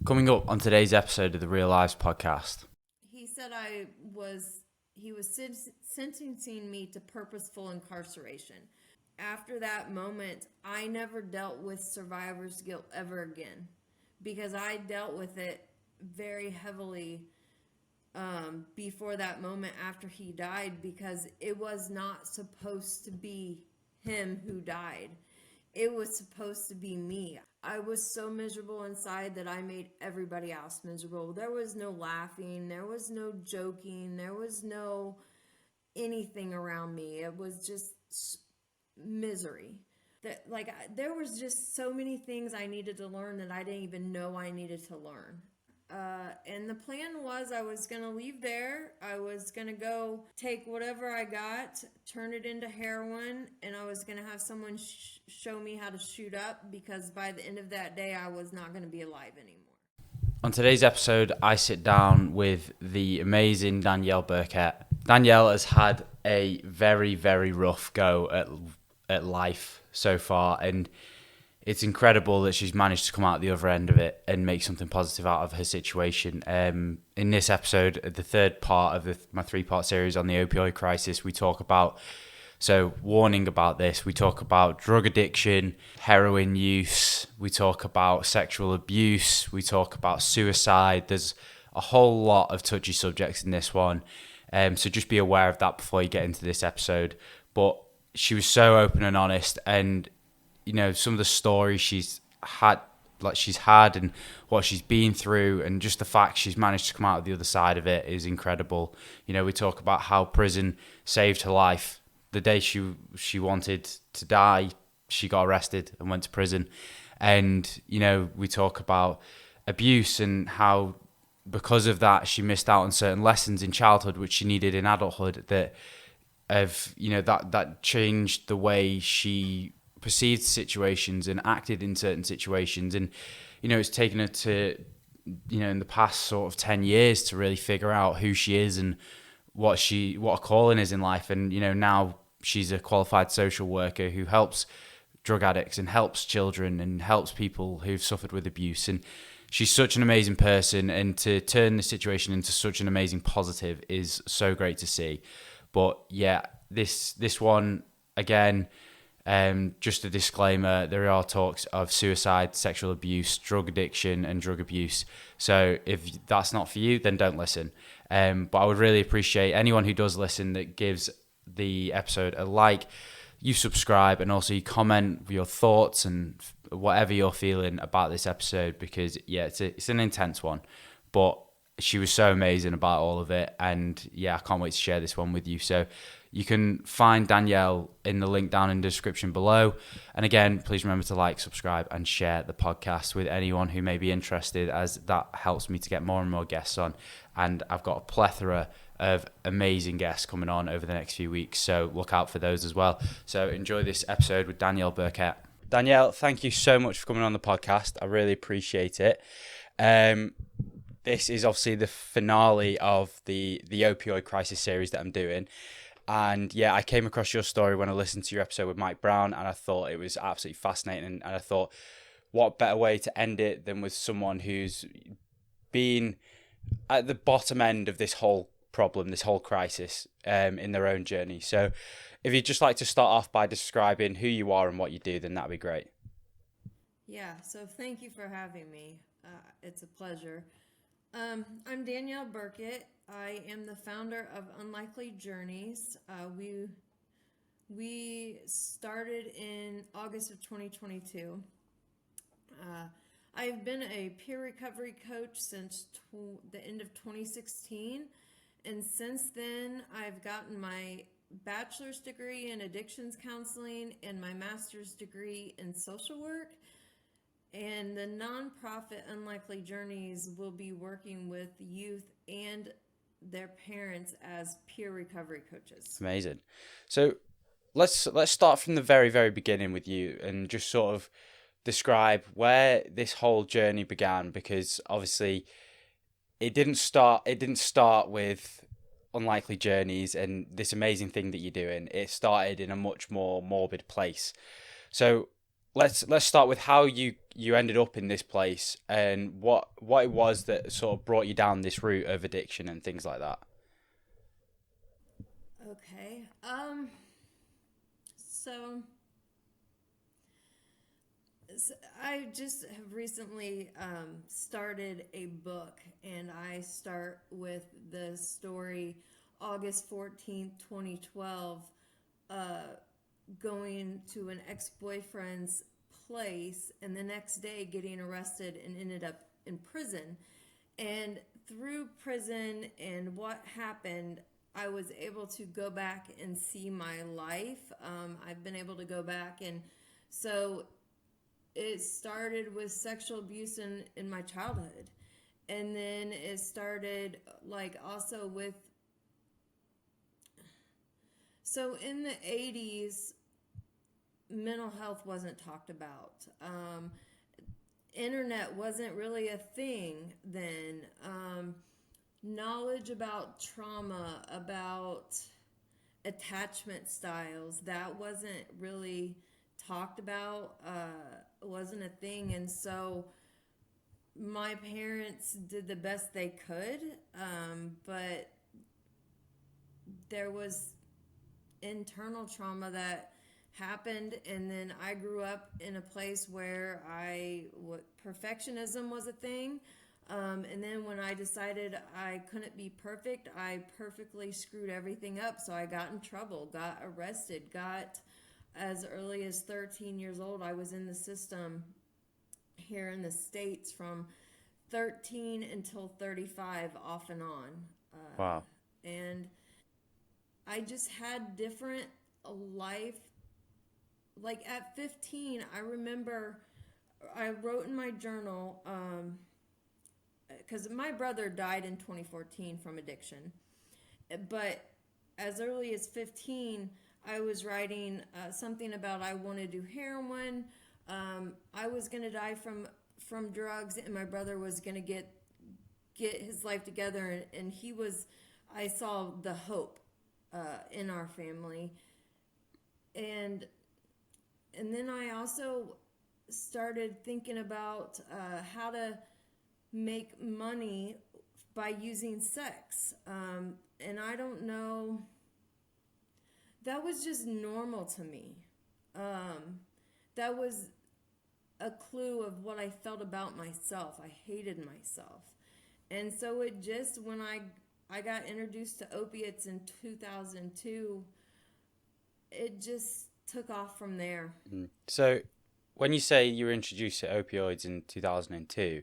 Coming up on today's episode of the Real Lives podcast. He said he was sentencing me to purposeful incarceration. After that moment, I never dealt with survivor's guilt ever again because I dealt with it very heavily before that moment after he died, because it was not supposed to be him who died. It was supposed to be me. I was so miserable inside that I made everybody else miserable. There was no laughing. There was no joking. There was no anything around me. It was just misery. There was just so many things I needed to learn that I didn't even know I needed to learn. And the plan was I was going to leave there. I was going to go take whatever I got, turn it into heroin, and I was going to have someone show me how to shoot up, because by the end of that day, I was not going to be alive anymore. On today's episode, I sit down with the amazing Danielle Burkett. Danielle has had a very, very rough go at life so far, and it's incredible that she's managed to come out the other end of it and make something positive out of her situation. In this episode, the third part of my 3-part series on the opioid crisis, we talk about, so warning about this, we talk about drug addiction, heroin use, we talk about sexual abuse, we talk about suicide. There's a whole lot of touchy subjects in this one. So just be aware of that before you get into this episode. But she was so open and honest, and you know, some of the stories she's had and what she's been through, and just the fact she's managed to come out of the other side of it is incredible. You know, we talk about how prison saved her life. The day she wanted to die, she got arrested and went to prison. And, you know, we talk about abuse and how because of that she missed out on certain lessons in childhood which she needed in adulthood, that changed the way she perceived situations and acted in certain situations. And you know, it's taken her to, you know, in the past sort of 10 years to really figure out who she is and what her calling is in life. And you know, now she's a qualified social worker who helps drug addicts and helps children and helps people who've suffered with abuse. And she's such an amazing person, and to turn the situation into such an amazing positive is so great to see. But yeah, this one again, just a disclaimer, there are talks of suicide, sexual abuse, drug addiction and drug abuse. So if that's not for you, then don't listen. But I would really appreciate anyone who does listen that gives the episode a like, you subscribe, and also you comment your thoughts and whatever you're feeling about this episode, because yeah, it's an intense one, but she was so amazing about all of it. And yeah, I can't wait to share this one with you. So you can find Danielle in the link down in the description below. And again, please remember to like, subscribe, and share the podcast with anyone who may be interested, as that helps me to get more and more guests on. And I've got a plethora of amazing guests coming on over the next few weeks, so look out for those as well. So enjoy this episode with Danielle Burkett. Danielle, thank you so much for coming on the podcast. I really appreciate it. This is obviously the finale of the Opioid Crisis series that I'm doing. And yeah, I came across your story when I listened to your episode with Mike Brown, and I thought it was absolutely fascinating. And I thought, what better way to end it than with someone who's been at the bottom end of this whole problem, this whole crisis, in their own journey. So if you'd just like to start off by describing who you are and what you do, then that'd be great. Yeah, so thank you for having me. It's a pleasure. I'm Danielle Burkett. I am the founder of Unlikely Journeys. We started in August of 2022. I've been a peer recovery coach since the end of 2016, and since then I've gotten my bachelor's degree in addictions counseling and my master's degree in social work. And the nonprofit Unlikely Journeys will be working with youth and their parents as peer recovery coaches. Amazing. So let's start from the very, very beginning with you and just sort of describe where this whole journey began, because obviously it didn't start with Unlikely Journeys and this amazing thing that you're doing. It started in a much more morbid place. So let's start with how you ended up in this place and what it was that sort of brought you down this route of addiction and things like that. Okay. So, so I just have recently started a book, and I start with the story August 14th, 2012, uh, going to an ex boyfriend's place, and the next day getting arrested and ended up in prison. And through prison and what happened, I was able to go back and see my life. I've been able to go back, and so it started with sexual abuse in my childhood. And then it started like also with, so in the 80s, mental health wasn't talked about. Internet wasn't really a thing then. Knowledge about trauma, about attachment styles, that wasn't really talked about, wasn't a thing. And so my parents did the best they could, but there was internal trauma that happened. And then I grew up in a place where perfectionism was a thing. And then when I decided I couldn't be perfect, I perfectly screwed everything up. So I got in trouble, got arrested, got, as early as 13 years old, I was in the system here in the States from 13 until 35, off and on. Wow. And I just had different life. Like at 15, I remember I wrote in my journal, because my brother died in 2014 from addiction. But as early as 15, I was writing something about I want to do heroin. I was going to die from drugs, and my brother was going to get his life together. And he was, I saw the hope in our family. And then I also started thinking about how to make money by using sex. And I don't know, that was just normal to me. That was a clue of what I felt about myself. I hated myself. And so it just, when I got introduced to opiates in 2002, it just took off from there. So when you say you were introduced to opioids in 2002,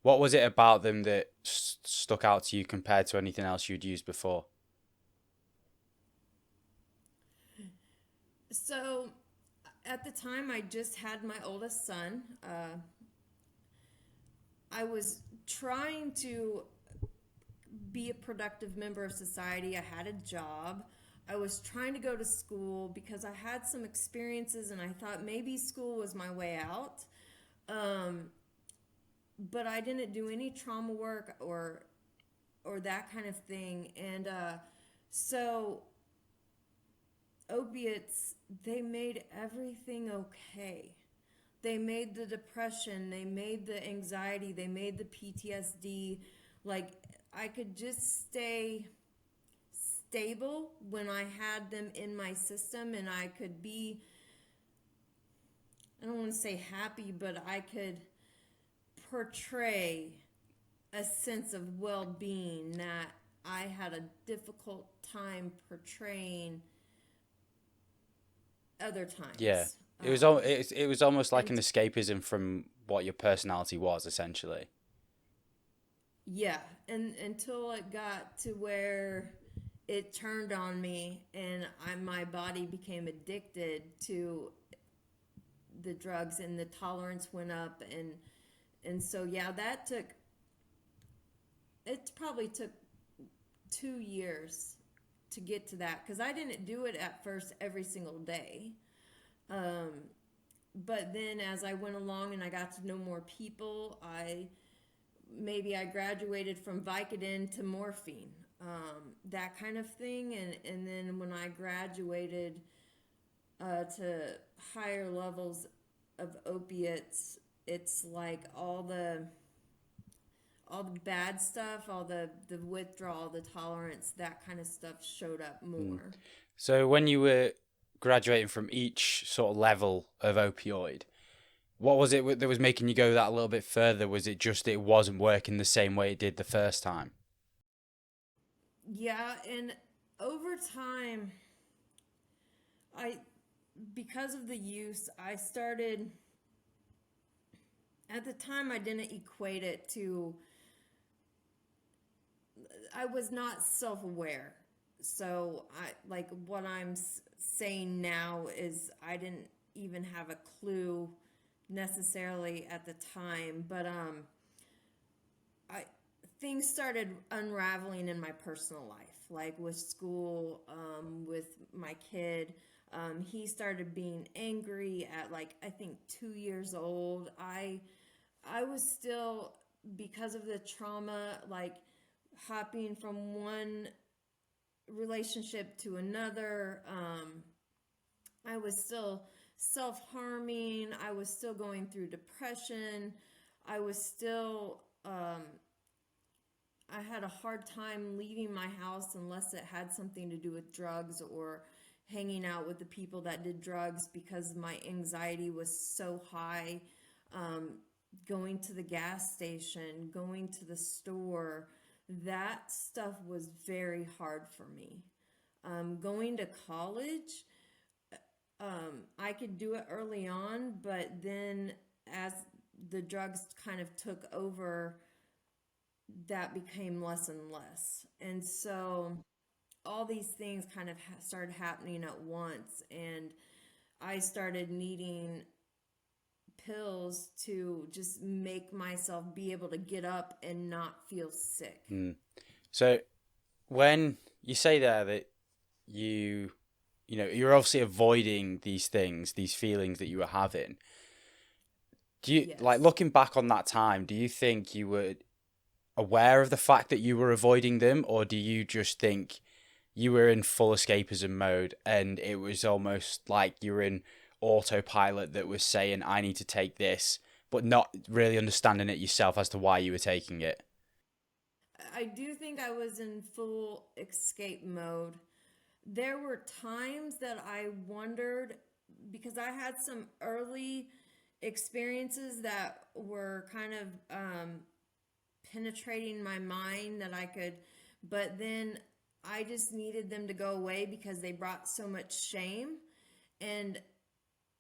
what was it about them that stuck out to you compared to anything else you'd used before? So at the time, I just had my oldest son. I was trying to be a productive member of society. I had a job. I was trying to go to school because I had some experiences and I thought maybe school was my way out. But I didn't do any trauma work or that kind of thing. And so opiates, they made everything okay. They made the depression, they made the anxiety, they made the PTSD. Like, I could just stay stable when I had them in my system, and I could be, I don't want to say happy, but I could portray a sense of well-being that I had a difficult time portraying other Yeah. times. It was almost like And an escapism from what your personality was, essentially. yeah, and until it got to where it turned on me and my body became addicted to the drugs and the tolerance went up. And so yeah, it probably took 2 years to get to that, because I didn't do it at first every single day. But then as I went along and I got to know more people, I graduated from Vicodin to morphine, that kind of thing. And then when I graduated to higher levels of opiates, it's like all the bad stuff, all the withdrawal, the tolerance, that kind of stuff showed up Mm. more. So when you were graduating from each sort of level of opioid, what was it that was making you go that a little bit further? Was it just it wasn't working the same way it did the first time? Yeah, and over time, I because of the use, I started at the time I didn't equate it to I was not self-aware. So I like what I'm saying now is I didn't even have a clue necessarily at the time, but I things started unraveling in my personal life, like with school, with my kid. He started being angry at like I think 2 years old. I was still because of the trauma, like hopping from one relationship to another. I was still self harming. I was still going through depression. I was still I had a hard time leaving my house unless it had something to do with drugs or hanging out with the people that did drugs because my anxiety was so high. Um, Going to the gas station, going to the store, that stuff was very hard for me. Going to college, I could do it early on, but then as the drugs kind of took over, that became less and less. And so all these things kind of started happening at once. And I started needing pills to just make myself be able to get up and not feel sick. Mm. So when you say there that you you're obviously avoiding these things, these feelings that you were having. Do you like Yes. looking back on that time, do you think you were aware of the fact that you were avoiding them, or do you just think you were in full escapism mode and it was almost like you were in autopilot that was saying, I need to take this, but not really understanding it yourself as to why you were taking it? I do think I was in full escape mode. There were times that I wondered because I had some early experiences that were kind of penetrating my mind that I could, but then I just needed them to go away because they brought so much shame. And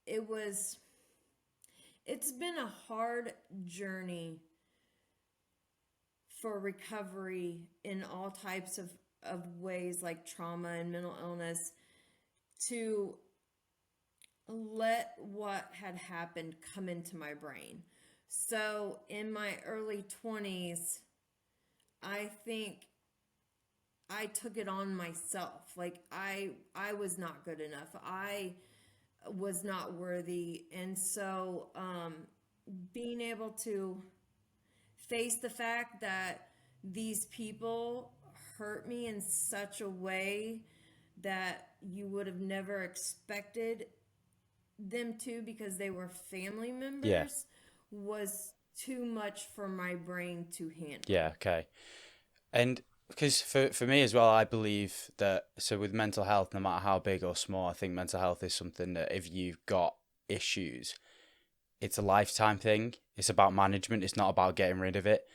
it was, it's been a hard journey for recovery in all types of ways like trauma and mental illness to let what had happened come into my brain. So in my early 20s, I think I took it on myself. Like I was not good enough. I was not worthy. And so being able to face the fact that these people hurt me in such a way that you would have never expected them to because they were family Yeah. members was too much for my brain to Yeah, handle. okay. And because for me as well, I believe that so with mental health, no matter how big or small, I think mental health is something that if you've got issues, it's a lifetime thing. It's about management. It's not about getting rid of it.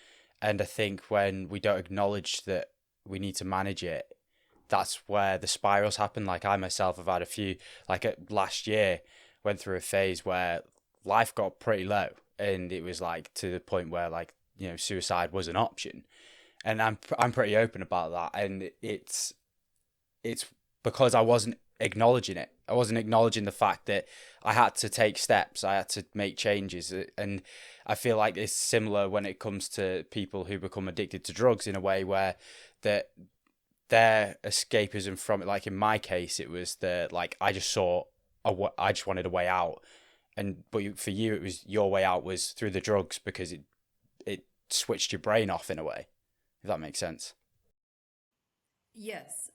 And I think when we don't acknowledge that we need to manage it, that's where the spirals happen. Like I myself have had a few, like last year, went through a phase where life got pretty low, and it was like to the point where like suicide was an option, and I'm pretty open about that, and it's because I wasn't acknowledging it. I wasn't acknowledging the fact that I had to take steps, I had to make changes, and I feel like it's similar when it comes to people who become addicted to drugs in a way where that their escapism from it, like in my case, it was the like I just saw I just wanted a way out, and but for you, it was your way out was through the drugs because it switched your brain off in a way, if that makes sense. Yes.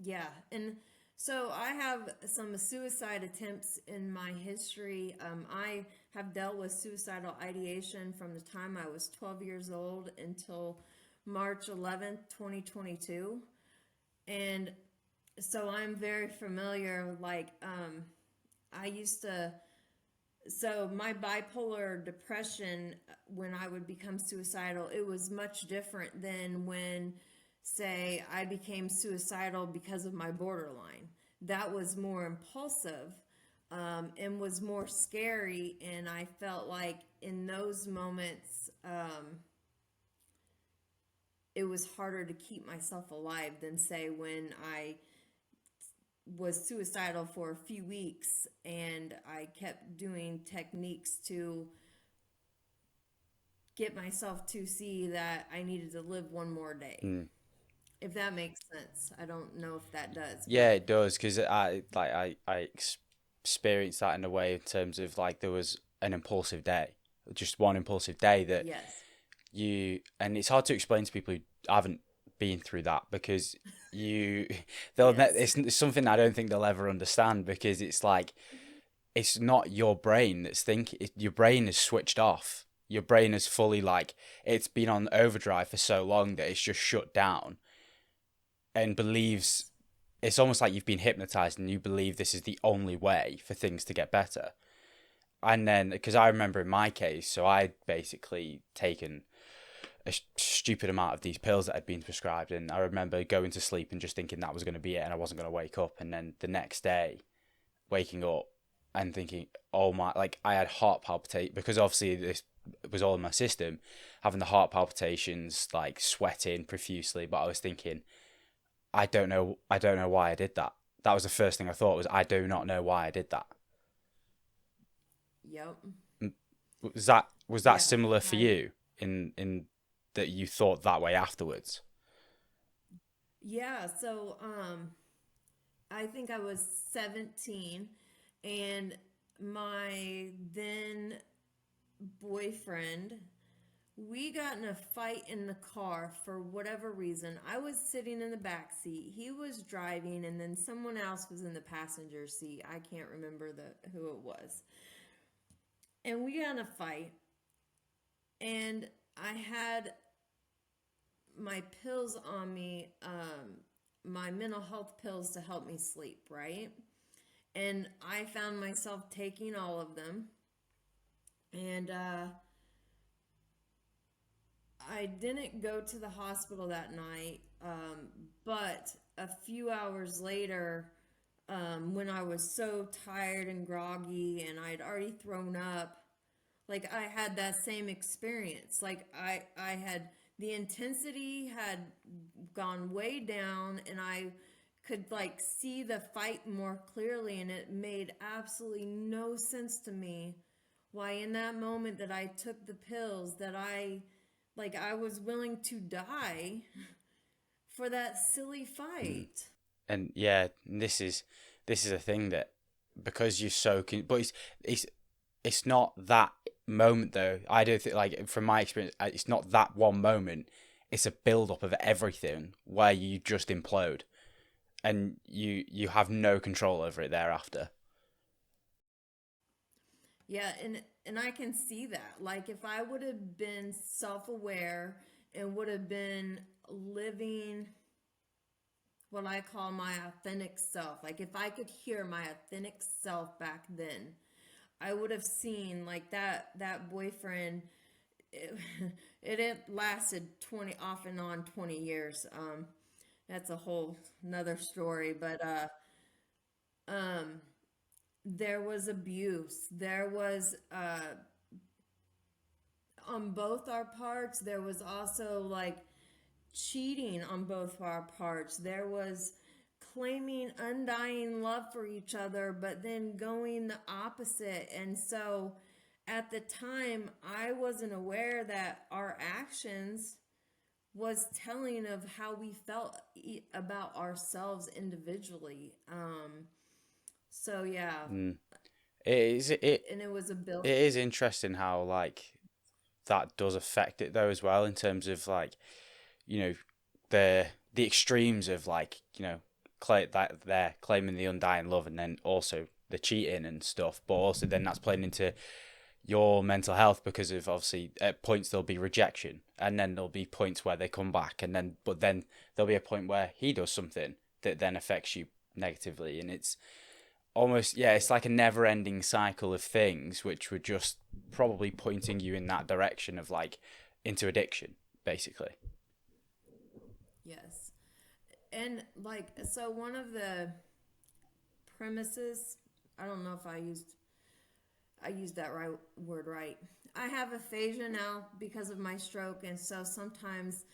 Yeah. And So I have some suicide attempts in my history. I have dealt with suicidal ideation from the time I was 12 years old until March 11th, 2022. And so I'm very familiar. I used to, so my bipolar depression, when I would become suicidal, it was much different than when, say, I became suicidal because of my borderline. That was more impulsive, and was more scary, and I felt like in those moments, it was harder to keep myself alive than, say, when I was suicidal for a few weeks and I kept doing techniques to get myself to see that I needed to live one more day. Mm. If that makes sense. I don't know if that does, Yeah, but it does, because I experienced that in a way in terms of like there was an impulsive day, just one impulsive day that yes. and it's hard to explain to people who haven't been through that, because you Yes. it's something I don't think they'll ever understand, because it's like it's not your brain that's thinking. Your brain is switched off. Your brain is fully like it's been on overdrive for so long that it's just shut down and believes Yes. it's almost like you've been hypnotized and you believe this is the only way for things to get better. And then, because I remember in my case, so I'd basically taken a stupid amount of these pills that had been prescribed, and I remember going to sleep and just thinking that was going to be it and I wasn't going to wake up. And then the next day, waking up and thinking, oh my, like I had heart palpitate, because obviously this was all in my system, having the heart palpitations, like sweating profusely. But I was thinking, I don't know why I did that. That was the first thing I thought, was I do not know why I did that. Yep. Was that Yeah. similar for I you, in that you thought that way afterwards? yeah, so I think I was 17, and my then boyfriend, we got in a fight in the car for whatever reason. I was sitting in the back seat, he was driving, and then someone else was in the passenger seat. I can't remember who it was. And we got in a fight, and I had my pills on me, my mental health pills to help me sleep, right? And I found myself taking all of them. And I didn't go to the hospital that night, but a few hours later, when I was so tired and groggy and I'd already thrown up, like I had that same experience. Like I had, the intensity had gone way down, and I could like see the fight more clearly, and it made absolutely no sense to me why in that moment that I took the pills, that I was willing to die for that silly Mm. fight. And yeah, this is a thing that, because you're so but it's it's not that moment though. I don't think, like from my experience, it's not that one moment. It's a build up of everything where you just implode and you have no control over it thereafter. Yeah, and I can see that. Like if I would have been self-aware and would have been living what I call my authentic self, like if I could hear my authentic self back then, I would have seen like that boyfriend. It, it lasted 20 off and on 20 years. That's a whole another story, but um there was abuse. There was on both our parts. There was also like cheating on both our parts. There was claiming undying love for each other, but then going the opposite. And so at the time, I wasn't aware that our actions was telling of how we felt about ourselves individually. So yeah, Mm. It is it and it was a it build. is interesting how like that does affect it though as well, in terms of like, you know, the extremes of like, you know, that they're claiming the undying love, and then also the cheating and stuff, but also then that's playing into your mental health, because of obviously at points there'll be rejection, and then there'll be points where they come back, and then there'll be a point where he does something that then affects you negatively, and it's almost, yeah, it's like a never ending cycle of things which were just probably pointing you in that direction of like into addiction, basically. Yes. And like, so one of the premises, I don't know if I used that right word right. I have aphasia now because of my stroke, and so sometimes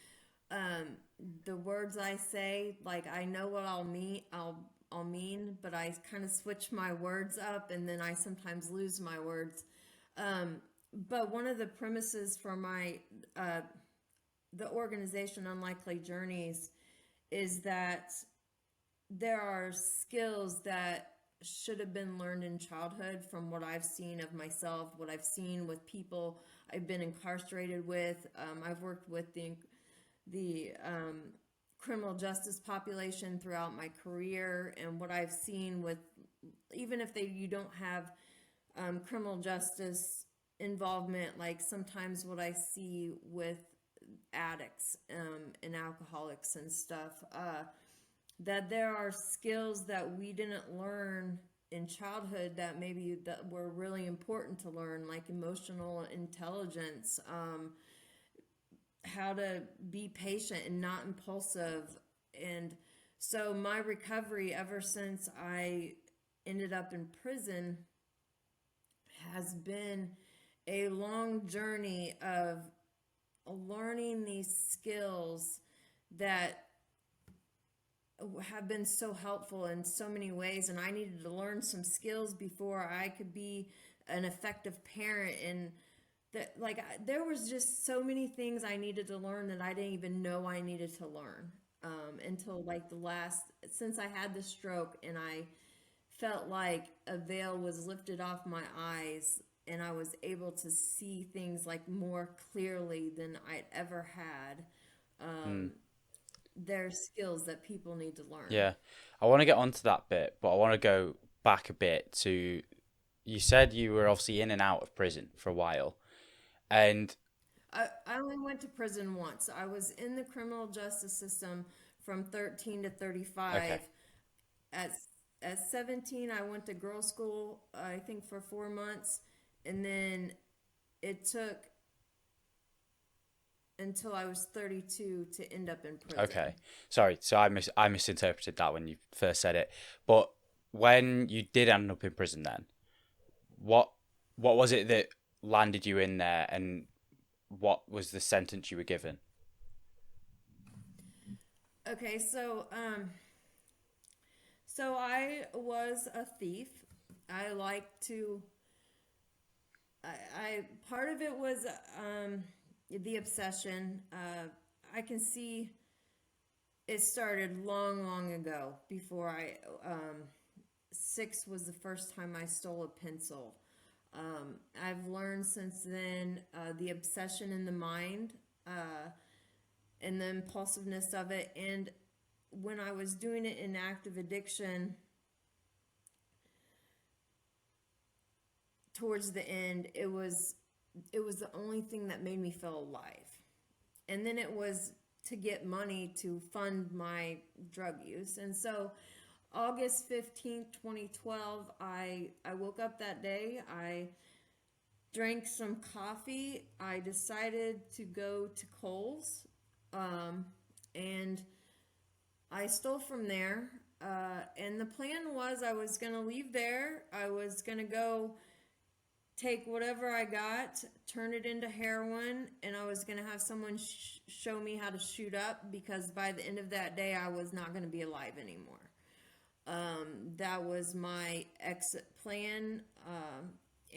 um, the words I say, like I know what I'll mean, but I kind of switch my words up, and then I sometimes lose my words. Um, but one of the premises for my the organization Unlikely Journeys is that there are skills that should have been learned in childhood from what I've seen of myself, what I've seen with people I've been incarcerated with. I've worked with the criminal justice population throughout my career, and what I've seen with, even if you don't have criminal justice involvement, like sometimes what I see with addicts and alcoholics and stuff, that there are skills that we didn't learn in childhood that maybe that were really important to learn, like emotional intelligence, how to be patient and not impulsive. And so my recovery ever since I ended up in prison has been a long journey of learning these skills that have been so helpful in so many ways. And I needed to learn some skills before I could be an effective parent. And that, like, there was just so many things I needed to learn that I didn't even know I needed to learn, until like since I had the stroke, and I felt like a veil was lifted off my eyes, and I was able to see things like more clearly than I'd ever had. Mm. There's skills that people need to learn. Yeah, I want to get onto that bit, but I want to go back a bit to, you said you were obviously in and out of prison for a while, and I only went to prison once. I was in the criminal justice system from 13 to 35. okay, At at 17, I went to girls' school, I think for 4 months, and then it took until I was 32 to end up in okay, prison. sorry, so I misinterpreted that when you first said it, but when you did end up in prison, then what what was it that landed you in there, and what was the sentence you were given? Okay, so I was a thief. I like to I part of it was the obsession. I can see it started long, long ago. Before six was the first time I stole a pencil. I've learned since then the obsession in the mind, and the impulsiveness of it. And when I was doing it in active addiction, towards the end, it was the only thing that made me feel alive. And then it was to get money to fund my drug use. And so August 15th, 2012, I woke up that day. I drank some coffee. I decided to go to Kohl's, and I stole from there. And the plan was I was going to leave there. I was going to go take whatever I got, turn it into heroin, and I was going to have someone show me how to shoot up, because by the end of that day, I was not going to be alive anymore. That was my exit plan.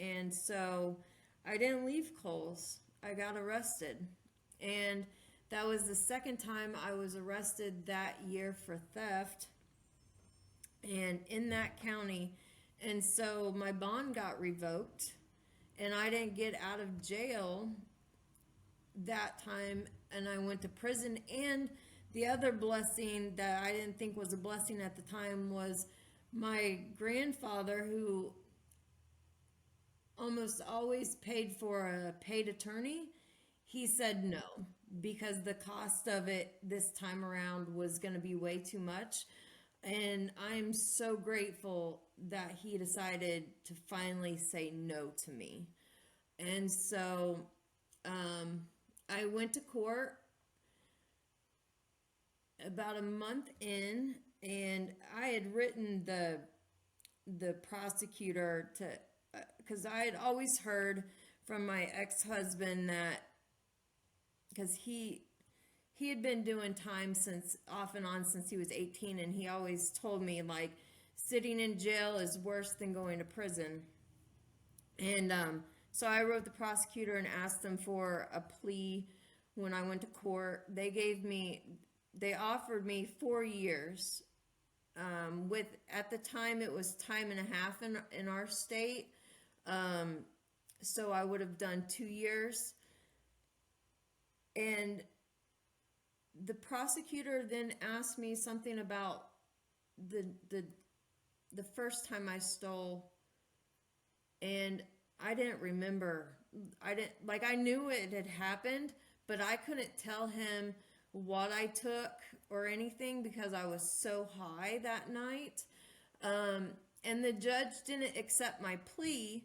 And so I didn't leave Kohl's. I got arrested. And that was the second time I was arrested that year for theft, and in that county. And so my bond got revoked, and I didn't get out of jail that time, and I went to prison. And the other blessing that I didn't think was a blessing at the time was my grandfather, who almost always paid for a paid attorney. He said no because the cost of it this time around was going to be way too much. And I'm so grateful that he decided to finally say no to me. And so I went to court about a month in, and I had written the prosecutor to, because I had always heard from my ex-husband that, because he had been doing time since off and on since he was 18, and he always told me, like, sitting in jail is worse than going to prison. And so I wrote the prosecutor and asked them for a plea when I went to court. They offered me 4 years. With at the time it was time and a half in our state. So I would have done 2 years. And the prosecutor then asked me something about the first time I stole, and I didn't remember. I knew it had happened, but I couldn't tell him what I took or anything because I was so high that night. And the judge didn't accept my plea.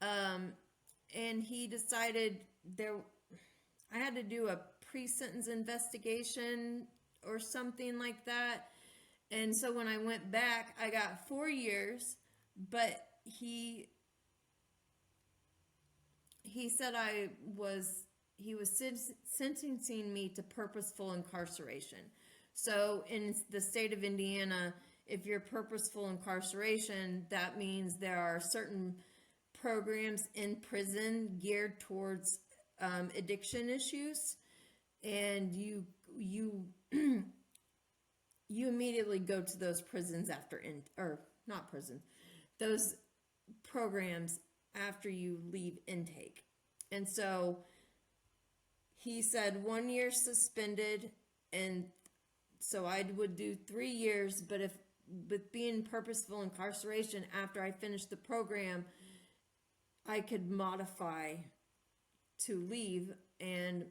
And he decided I had to do a pre-sentence investigation or something like that. And so when I went back, I got 4 years, but he said he was sentencing me to purposeful incarceration. So in the state of Indiana, if you're purposeful incarceration, that means there are certain programs in prison geared towards addiction issues, and you you immediately go to those prisons or not prison, those programs after you leave intake. And so he said 1 year suspended, and so I would do 3 years, but if with being purposeful incarceration, after I finished the program, I could modify to leave. And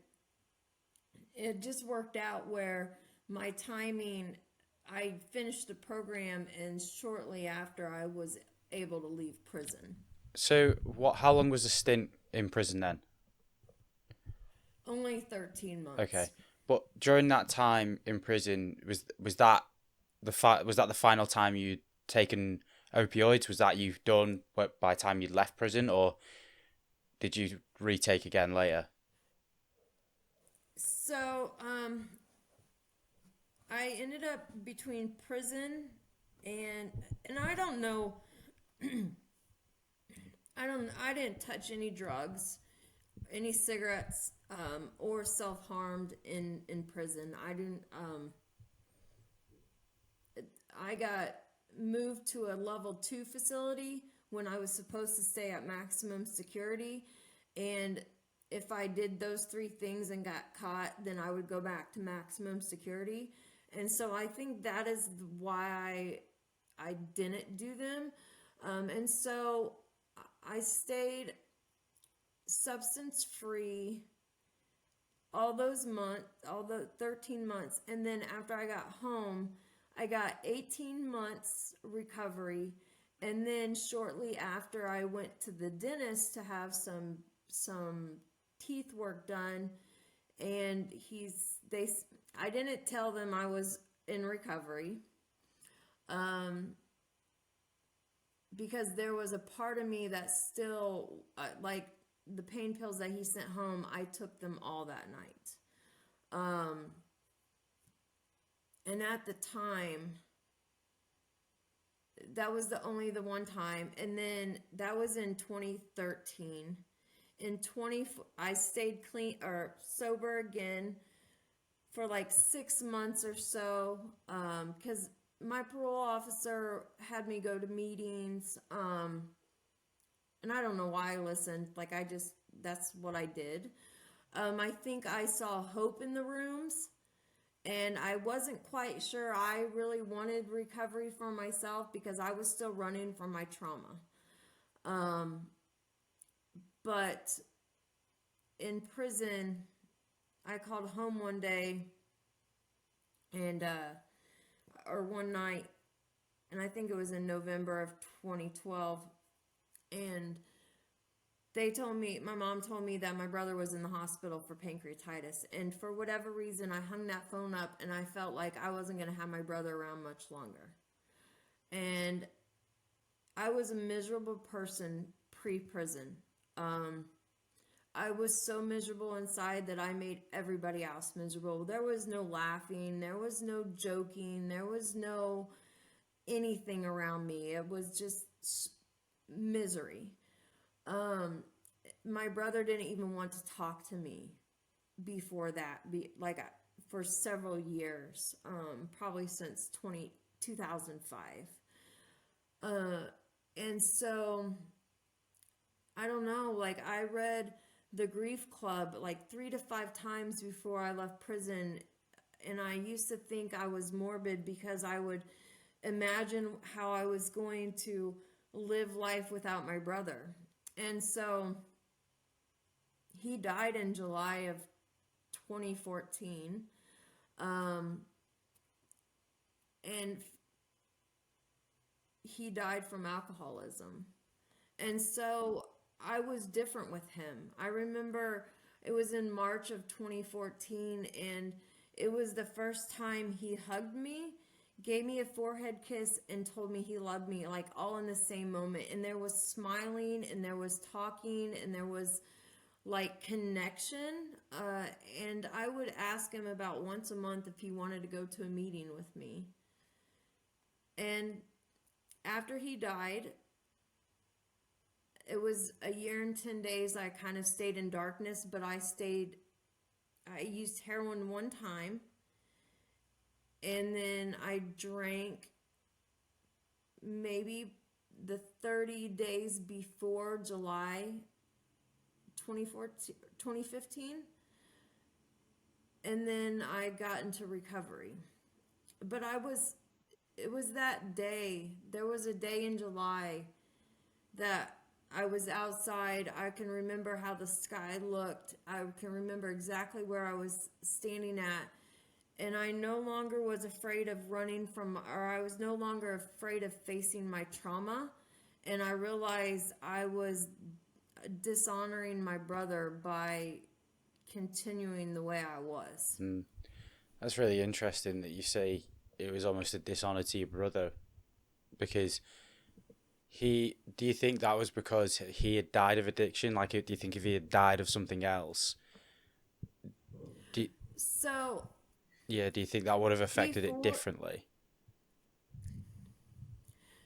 it just worked out where my timing, I finished the program, and shortly after I was able to leave prison. So, how long was the stint in prison then? Only 13 months. Okay, but during that time in prison, was that the final time you'd taken opioids? Was that you done by the time you'd left prison, or did you retake again later? So, I ended up between prison and I don't know. I didn't touch any drugs, any cigarettes, or self-harmed in prison. I didn't. I got moved to a level 2 facility when I was supposed to stay at maximum security, and if I did those 3 things and got caught, then I would go back to maximum security. And so I think that is why I didn't do them. And so I stayed substance free all those months, all the 13 months. And then after I got home, I got 18 months recovery. And then shortly after, I went to the dentist to have some teeth work done, and I didn't tell them I was in recovery, because there was a part of me that still, like the pain pills that he sent home, I took them all that night. And at the time, that was the one time, and then that was in 2013. I stayed clean or sober again for like 6 months or so, because my parole officer had me go to meetings, and I don't know why I listened. That's what I did. I think I saw hope in the rooms, And I wasn't quite sure I really wanted recovery for myself because I was still running from my trauma. But in prison, I called home one day and, or one night, and I think it was in November of 2012. And my mom told me that my brother was in the hospital for pancreatitis. And for whatever reason, I hung that phone up and I felt like I wasn't going to have my brother around much longer. And I was a miserable person pre-prison. I was so miserable inside that I made everybody else miserable. There was no laughing, there was no joking, there was no anything around me. It was just misery. My brother didn't even want to talk to me before that, for several years, probably since 2005. And so, I don't know, like I read The Grief Club like 3 to 5 times before I left prison. And I used to think I was morbid because I would imagine how I was going to live life without my brother. And so he died in July of 2014. And he died from alcoholism. And so I was different with him. I remember it was in March of 2014, and it was the first time he hugged me, gave me a forehead kiss, and told me he loved me, like all in the same moment. And there was smiling, and there was talking, and there was like connection. And I would ask him about once a month if he wanted to go to a meeting with me. And after he died, it was a year and 10 days I kind of stayed in darkness, but I used heroin one time, and then I drank maybe the 30 days before July 2015, and then I got into recovery. But it was that day, there was a day in July that I was outside. I can remember how the sky looked. I can remember exactly where I was standing at. And I no longer was afraid of I was no longer afraid of facing my trauma. And I realized I was dishonoring my brother by continuing the way I was. That's really interesting that you say it was almost a dishonor to your brother, because do you think that was because he had died of addiction? Like, do you think if he had died of something else, do you think that would have affected it differently?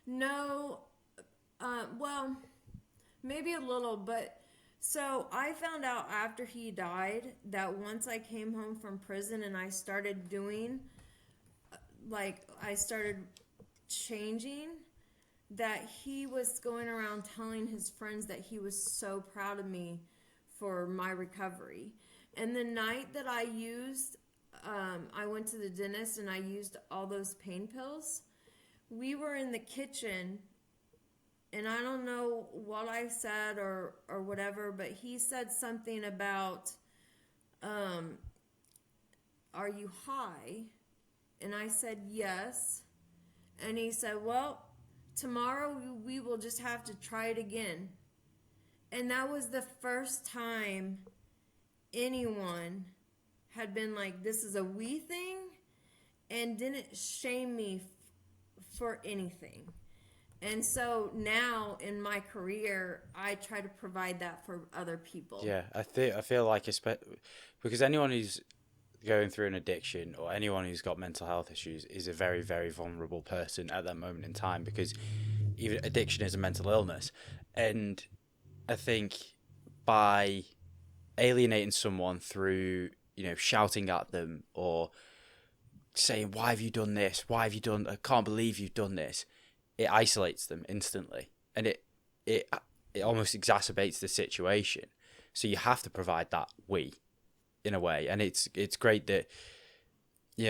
No, well, maybe a little, but so I found out after he died that once I came home from prison and I started I started changing, that he was going around telling his friends that he was so proud of me for my recovery. And the night that I went to the dentist and I used all those pain pills, we were in the kitchen, and I don't know what I said or whatever, but he said something about, are you high? And I said yes. And he said, well, tomorrow we will just have to try it again. And that was the first time anyone had been like, this is a we thing, and didn't shame me for anything. And so now in my career, I try to provide that for other people. Yeah, I feel like because anyone who's going through an addiction or anyone who's got mental health issues is a very, very vulnerable person at that moment in time, because even addiction is a mental illness. And I think by alienating someone through, shouting at them or saying, why have you done this? Why have you done, I can't believe you've done this. It isolates them instantly, and it almost exacerbates the situation. So you have to provide that in a way. And it's great that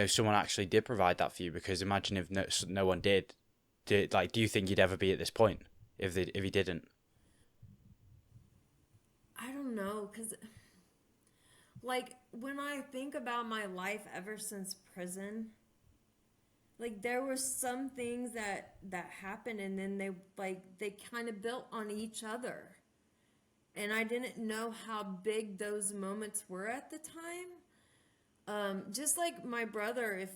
someone actually did provide that for you? Because imagine if no one did. Like, do you think you'd ever be at this point if he didn't? I don't know, because like when I think about my life ever since prison, like there were some things that happened, and then they kind of built on each other, and I didn't know how big those moments were at the time. Just like my brother, if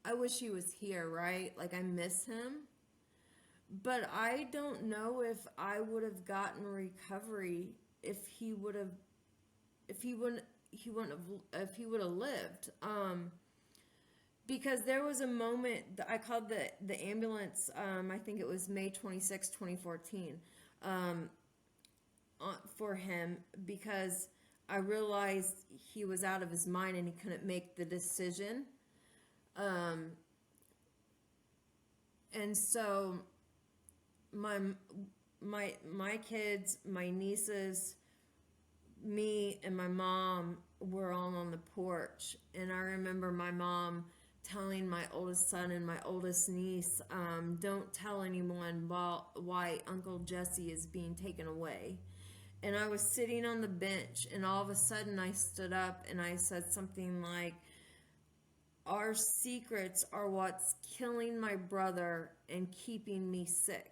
I wish he was here, right? Like I miss him, but I don't know if I would have gotten recovery if he would have if he wouldn't have if he would have lived. Because there was a moment that I called the ambulance. I think it was May 26, 2014, for him, because I realized he was out of his mind and he couldn't make the decision. Um, and so my my kids, my nieces, me and my mom were all on the porch, and I remember my mom telling my oldest son and my oldest niece, don't tell anyone why Uncle Jesse is being taken away. And I was sitting on the bench, and all of a sudden I stood up and I said something like, our secrets are what's killing my brother and keeping me sick.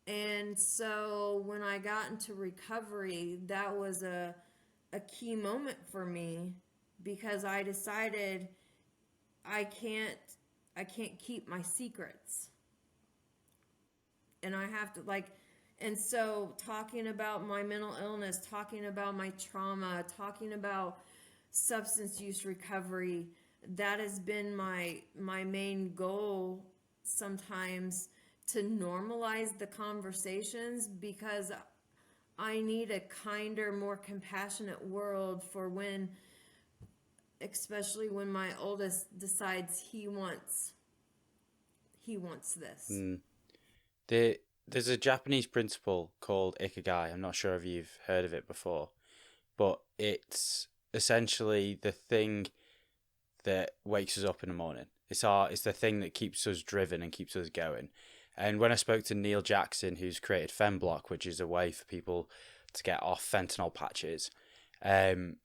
And so when I got into recovery, that was a key moment for me, because I decided I can't I can't keep my secrets. And I have to like and so talking about my mental illness, talking about my trauma, talking about substance use recovery, that has been my main goal sometimes, to normalize the conversations, because I need a kinder, more compassionate world for when, especially when my oldest decides he wants this. Mm. There's a Japanese principle called ikigai. I'm not sure if you've heard of it before, but it's essentially the thing that wakes us up in the morning. It's the thing that keeps us driven and keeps us going. And when I spoke to Neil Jackson, who's created FemBlock, which is a way for people to get off fentanyl patches, um,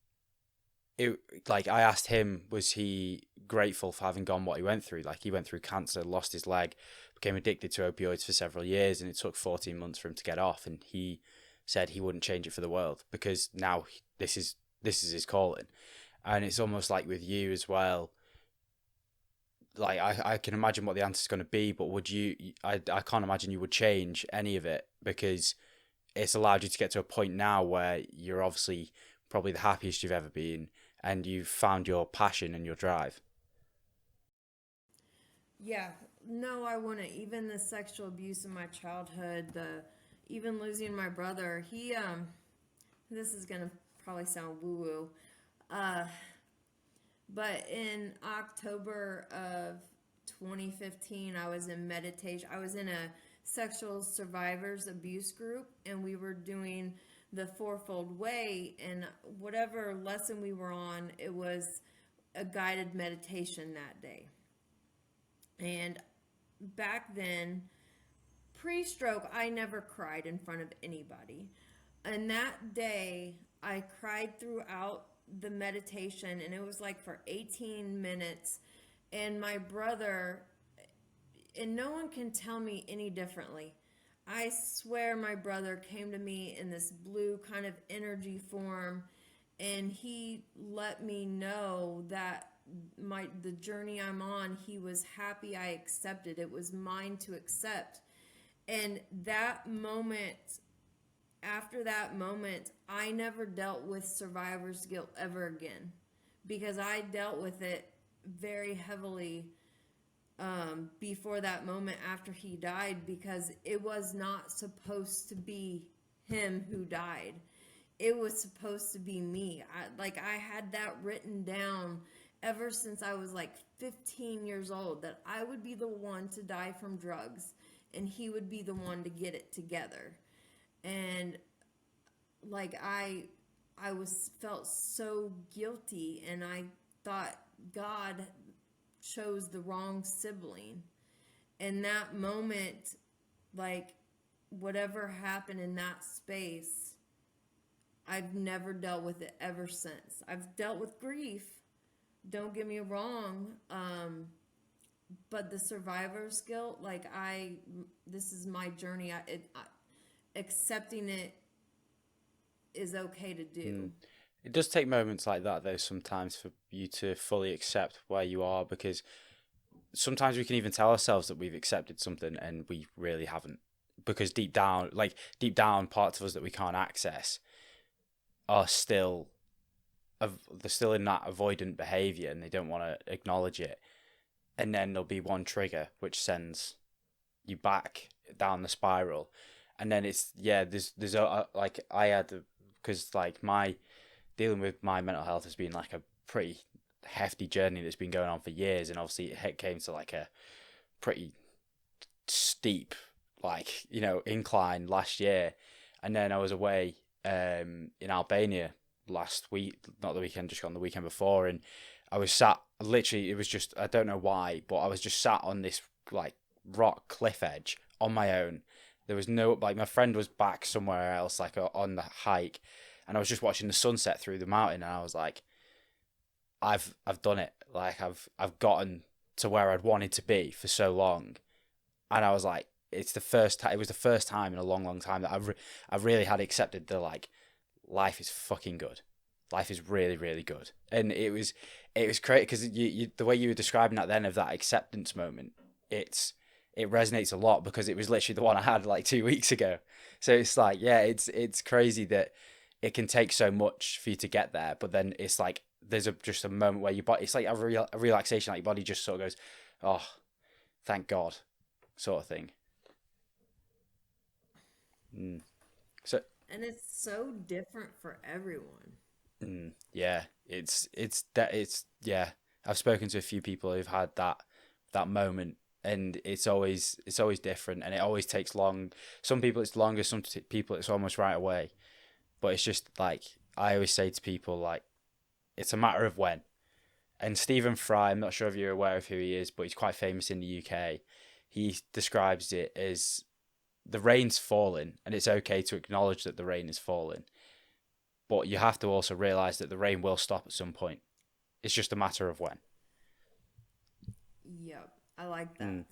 it like I asked him, was he grateful for having gone what he went through? Like he went through cancer, lost his leg, became addicted to opioids for several years, and it took 14 months for him to get off. And he said he wouldn't change it for the world, because now this is his calling. And it's almost like with you as well. Like I can imagine what the answer is going to be, but would you? I can't imagine you would change any of it, because it's allowed you to get to a point now where you're obviously probably the happiest you've ever been, and you've found your passion and your drive. Yeah, no, I wouldn't. Even the sexual abuse in my childhood, the even losing my brother, he this is gonna probably sound woo woo. Uh, but in October of 2015, I was in meditation. I was in a sexual survivors abuse group, and we were doing the fourfold way. And whatever lesson we were on, it was a guided meditation that day. And back then, pre stroke, I never cried in front of anybody. And that day, I cried throughout the meditation, and it was like for 18 minutes. And my brother, and no one can tell me any differently. I swear my brother came to me in this blue kind of energy form, and he let me know that the journey I'm on, he was happy I accepted. It was mine to accept. And that moment, after that moment, I never dealt with survivor's guilt ever again, because I dealt with it very heavily before that moment after he died, because it was not supposed to be him who died. It was supposed to be me. I had that written down ever since I was like 15 years old, that I would be the one to die from drugs and he would be the one to get it together. And like I was felt so guilty, and I thought God chose the wrong sibling. In that moment, like, whatever happened in that space, I've never dealt with it ever since. I've dealt with grief, don't get me wrong, but the survivor's guilt, like, this is my journey. Accepting it is okay to do. It does take moments like that, though, sometimes for you to fully accept where you are, because sometimes we can even tell ourselves that we've accepted something and we really haven't. Because deep down, parts of us that we can't access are still, they're still in that avoidant behavior and they don't want to acknowledge it. And then there'll be one trigger which sends you back down the spiral. And then it's, yeah, there's like, I had, because like my dealing with my mental health has been like a pretty hefty journey that's been going on for years, and obviously it came to like a pretty steep, like, incline last year. And then I was away in Albania last week, not the weekend just gone, the weekend before, and I was sat, literally, it was just, I don't know why, but I was just sat on this like rock cliff edge on my own. There was no, like, my friend was back somewhere else, like on the hike, and I was just watching the sunset through the mountain, and I was like, I've done it. Like, I've gotten to where I'd wanted to be for so long, and I was like, it's the first time. It was the first time in a long, long time that I've really had accepted the, like, life is fucking good. Life is really, really good, and it was great because the way you were describing that then, of that acceptance moment, it resonates a lot, because it was literally the one I had like 2 weeks ago. So it's like, yeah, it's crazy that it can take so much for you to get there, but then it's like there's just a moment where your body, it's like a relaxation, like your body just sort of goes, oh, thank God, sort of thing. Mm. So And it's so different for everyone. yeah, it's yeah. I've spoken to a few people who've had that moment, and it's always different, and it always takes long. Some people it's longer, some people it's almost right away. But it's just like, I always say to people, like, it's a matter of when. And Stephen Fry, I'm not sure if you're aware of who he is, but he's quite famous in the UK. He describes it as the rain's falling, and it's okay to acknowledge that the rain is falling. But you have to also realize that the rain will stop at some point. It's just a matter of when. Yep, I like that. Mm.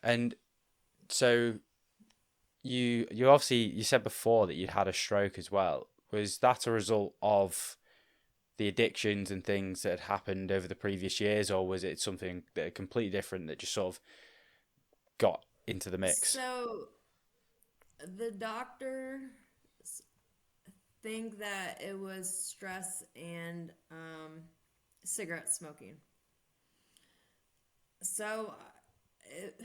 And so you obviously, you said before that you'd had a stroke as well. Was that a result of the addictions and things that had happened over the previous years, or was it something that completely different that just sort of got into the mix? So the doctor think that it was stress and cigarette smoking. So it,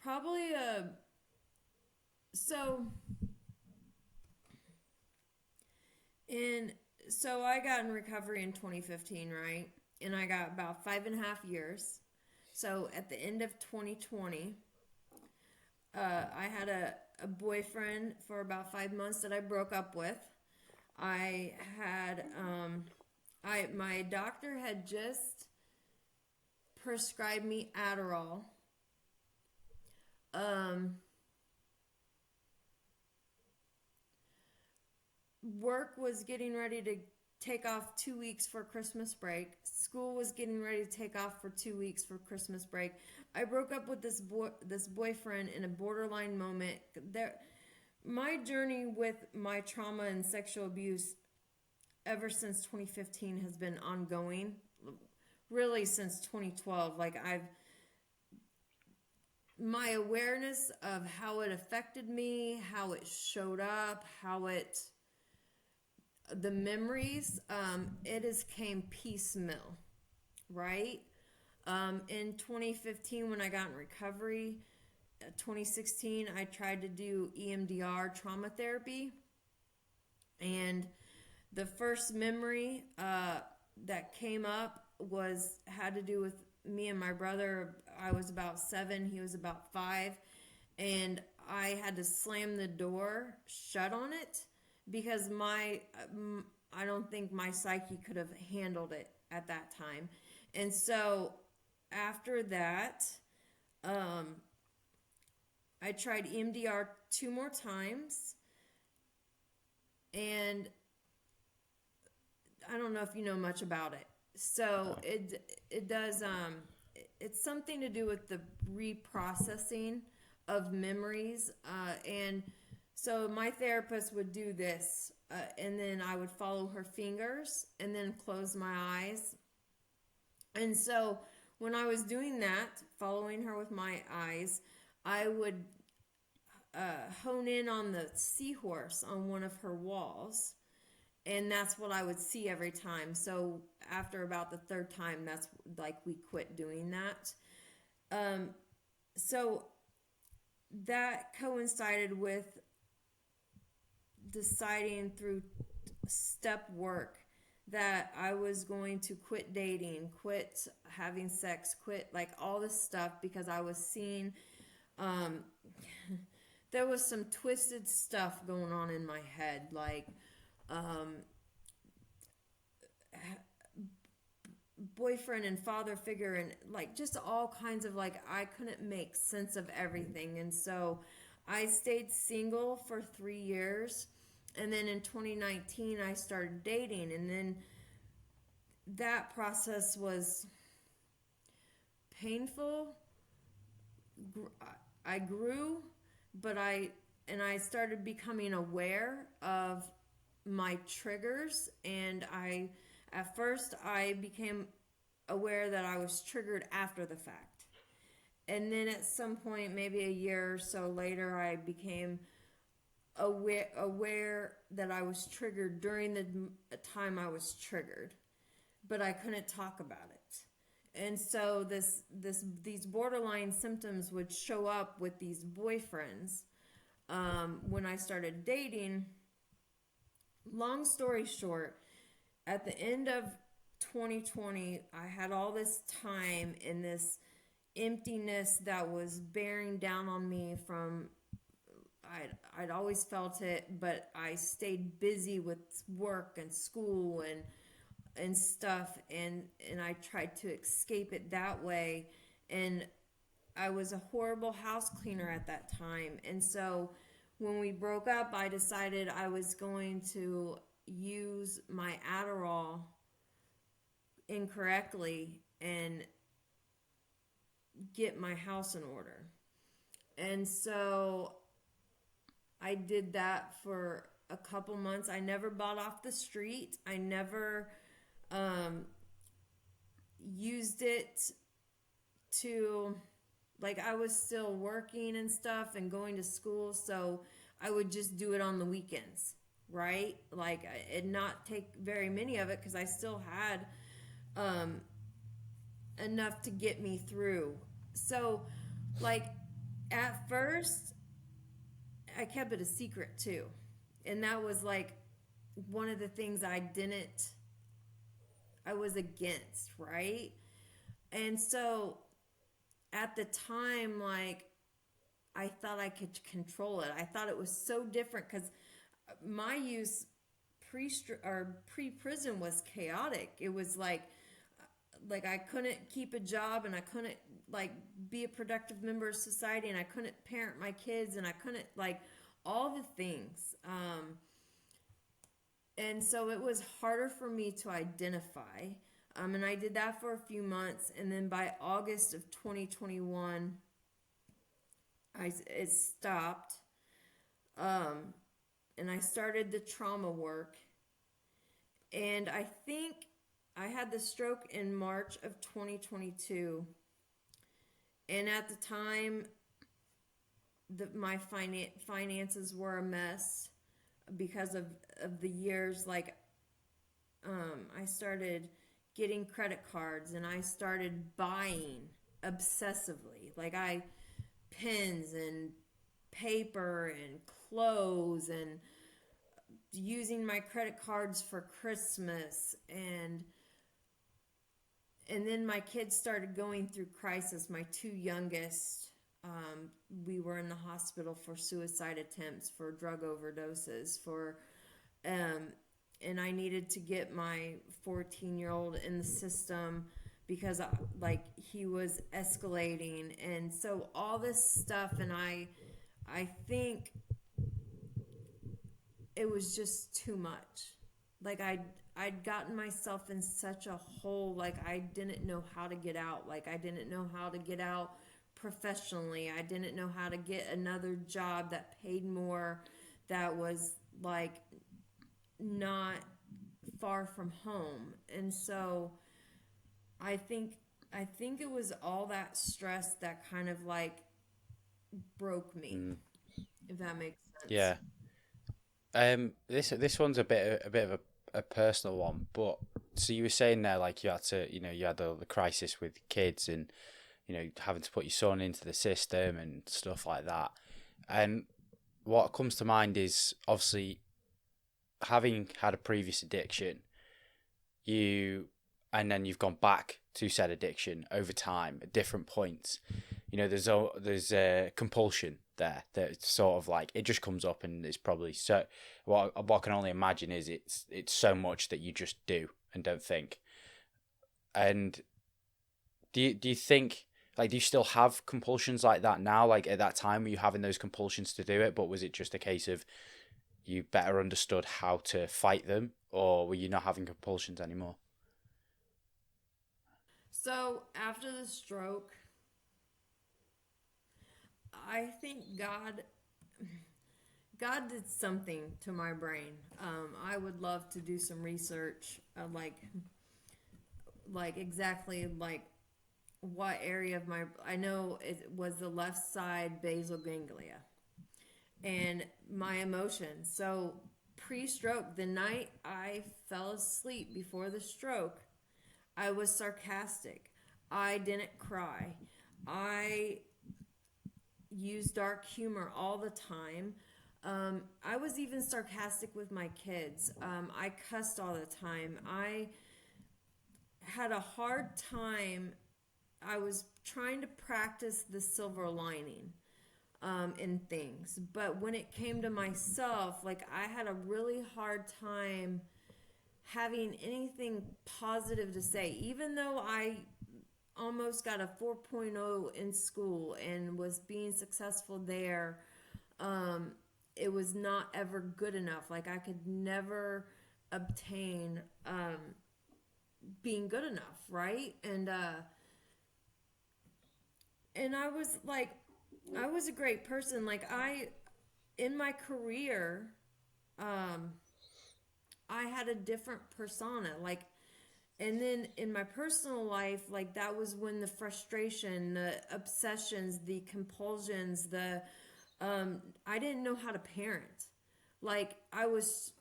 probably a so in so I got in recovery in 2015, right? And I got about 5.5 years. So at the end of 2020, I had a boyfriend for about 5 months that I broke up with. I had my doctor had just prescribed me Adderall. Um, Work was getting ready to take off 2 weeks for Christmas break. School was getting ready to take off for 2 weeks for Christmas break. I broke up with this boyfriend in a borderline moment. My journey with my trauma and sexual abuse ever since 2015 has been ongoing. Really since 2012. Like, my awareness of how it affected me, how it showed up, the memories, it has came piecemeal, right? In 2015, when I got in recovery, 2016, I tried to do EMDR trauma therapy, and the first memory that came up had to do with me and my brother. I was about 7, he was about 5, and I had to slam the door shut on it because I don't think my psyche could have handled it at that time. And so after that, um, I tried EMDR 2 more times, and I don't know if you know much about it. So it does it's something to do with the reprocessing of memories, and so my therapist would do this, and then I would follow her fingers and then close my eyes. And so when I was doing that, following her with my eyes, I would hone in on the seahorse on one of her walls, and that's what I would see every time. So after about the third time, that's like we quit doing that. Um, so that coincided with deciding through step work that I was going to quit dating, quit having sex, quit like all this stuff, because I was seeing um, there was some twisted stuff going on in my head, like um, boyfriend and father figure, and like just all kinds of, like, I couldn't make sense of everything. And so I stayed single for 3 years, and then in 2019 I started dating, and then that process was painful. I grew, but I started becoming aware of my triggers, and I at first I became aware that I was triggered after the fact. And then at some point, maybe a year or so later, I became aware that I was triggered during the time I was triggered, but I couldn't talk about it. And so these borderline symptoms would show up with these boyfriends when I started dating. Long story short, at the end of 2020, I had all this time and this emptiness that was bearing down on me from I'd always felt it, but I stayed busy with work and school and stuff, and I tried to escape it that way. And I was a horrible house cleaner at that time. And so when we broke up, I decided I was going to use my Adderall incorrectly and get my house in order. And so I did that for a couple months. I never bought off the street. I never um, used it to, like, I was still working and stuff and going to school, so I would just do it on the weekends, right? Like, it not take very many of it, because I still had um, enough to get me through. So, like, at first, I kept it a secret too. And that was like one of the things I was against, right? And so at the time, like, I thought I could control it. I thought it was so different, because my use pre prison was chaotic. It was like I couldn't keep a job, and I couldn't like be a productive member of society, and I couldn't parent my kids, and I couldn't, like, all the things. And so it was harder for me to identify. And I did that for a few months, and then by August of 2021, it stopped. Um, and I started the trauma work. And I think I had the stroke in March of 2022. And at the time, my finances were a mess because of the years. Like, I started getting credit cards, and I started buying obsessively. Like, pens and paper and clothes, and using my credit cards for Christmas, and then my kids started going through crisis. My two youngest, we were in the hospital for suicide attempts, for drug overdoses, for um, and I needed to get my 14-year-old in the system because like he was escalating, and so all this stuff, and I think it was just too much. Like I'd gotten myself in such a hole. Like I didn't know how to get out. Like I didn't know how to get out professionally. I didn't know how to get another job that paid more, that was like not far from home. And so I think I think it was all that stress that kind of like broke me, Mm, if that makes sense. yeah. This one's a bit of a personal one, but so you were saying there, like you had to, you had the crisis with kids and having to put your son into the system and stuff like that. And what comes to mind is obviously having had a previous addiction, you and then you've gone back to said addiction over time at different points. There's a compulsion there that sort of like it just comes up, and it's probably so. What I can only imagine is it's so much that you just do and don't think. And do you think, like, do you still have compulsions like that now? Like at that time, were you having those compulsions to do it, but was it just a case of you better understood how to fight them, or were you not having compulsions anymore? So after the stroke, I think God did something to my brain. I would love to do some research, like exactly like what area of my, I know it was the left side basal ganglia and my emotions. So pre-stroke, the night I fell asleep before the stroke, I was sarcastic. I didn't cry. I used dark humor all the time. I was even sarcastic with my kids. I cussed all the time. I had a hard time. I was trying to practice the silver lining in things. But when it came to myself, like I had a really hard time having anything positive to say, even though I almost got a 4.0 in school and was being successful there. um, it was not ever good enough. Like I could never obtain being good enough, right? And I was like, I was a great person. Like I, in my career, um, I had a different persona. Like, and then in my personal life, like that was when the frustration, the obsessions, the compulsions, the I didn't know how to parent. Like I was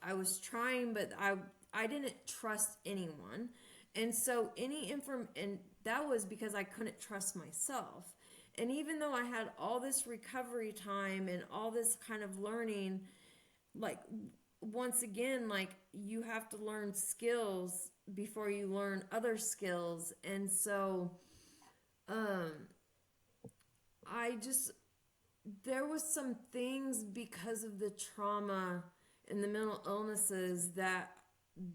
trying, but I didn't trust anyone, and so and that was because I couldn't trust myself. And even though I had all this recovery time and all this kind of learning, like once again, like you have to learn skills before you learn other skills, and so um I just, there was some things because of the trauma and the mental illnesses that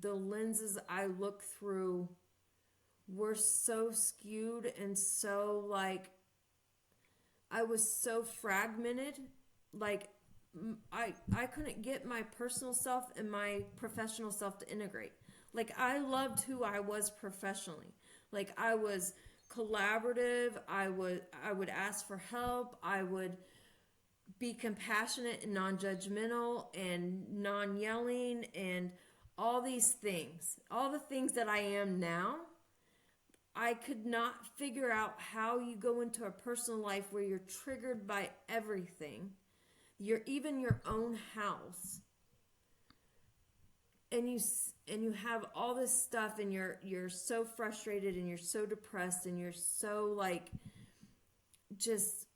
the lenses I look through were so skewed and so like I was so fragmented. Like I couldn't get my personal self and my professional self to integrate. Like I loved who I was professionally. Like I was collaborative. I would ask for help. I would be compassionate and non-judgmental and non-yelling and all these things. All the things that I am now. I could not figure out how you go into a personal life where you're triggered by everything. You're even your own house, and you have all this stuff, and you're so frustrated and you're so depressed and you're so like just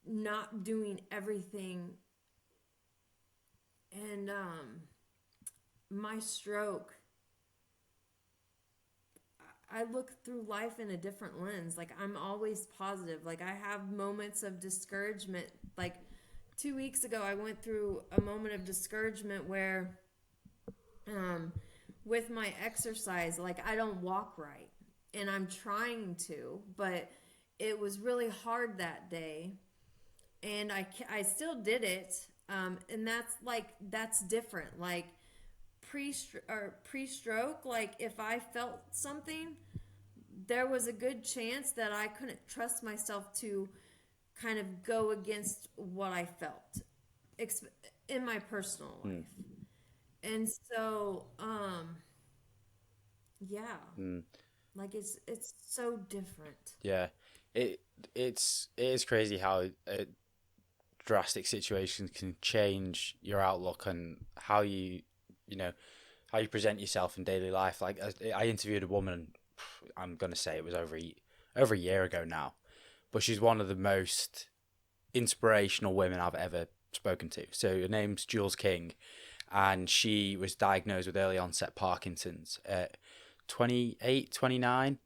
not doing everything. And my stroke, I look through life in a different lens. Like I'm always positive. Like I have moments of discouragement. Like 2 weeks ago, I went through a moment of discouragement where um, with my exercise. Like, I don't walk right, and I'm trying to, but it was really hard that day, and I still did it. And that's different. Like pre-stroke, like if I felt something, there was a good chance that I couldn't trust myself to kind of go against what I felt in my personal Mm, life. And so, yeah, mm. like it's so different. Yeah, it it is crazy how drastic situations can change your outlook and how you know how you present yourself in daily life. Like I interviewed a woman, I'm gonna say it was over a year ago now, but she's one of the most inspirational women I've ever spoken to. So her name's Jules King, and she was diagnosed with early onset Parkinson's at 28, 29,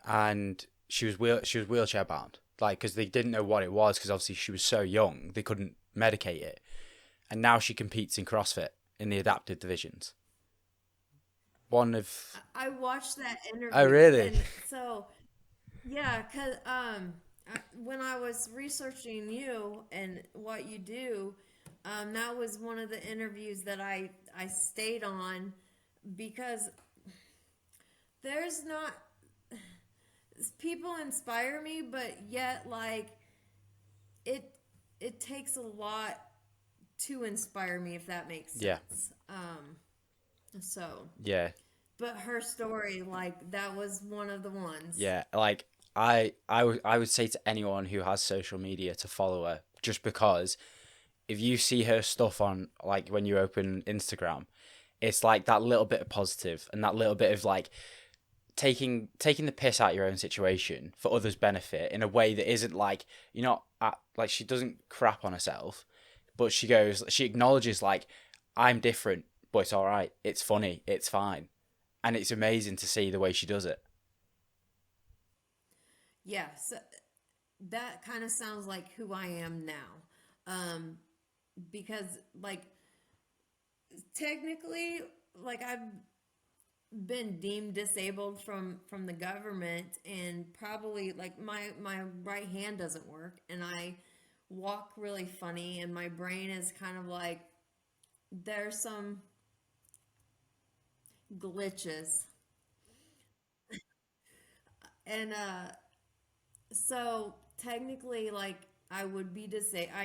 and she was wheelchair bound. Like, because they didn't know what it was, because obviously she was so young, they couldn't medicate it. And now she competes in CrossFit in the adaptive divisions. One of I watched that Oh interview, really? and so yeah, cause when I was researching you and what you do, that was one of the interviews that I stayed on because there's not people inspire me, but yet like it it takes a lot to inspire me, if that makes Yeah, sense. So, yeah, but her story, like that was one of the ones. yeah. Like I would say to anyone who has social media to follow her, just because if you see her stuff on, like when you open Instagram, it's like that little bit of positive and that little bit of like taking the piss out of your own situation for others' benefit in a way that isn't like you're not like she doesn't crap on herself, but she acknowledges like I'm different, but it's all right, it's funny, it's fine, and it's amazing to see the way she does it. Yeah, so that kind of sounds like who I am now. Um, because like technically, like I've been deemed disabled from the government, and probably like my right hand doesn't work, and I walk really funny, and my brain is kind of like there's some glitches, and so technically like I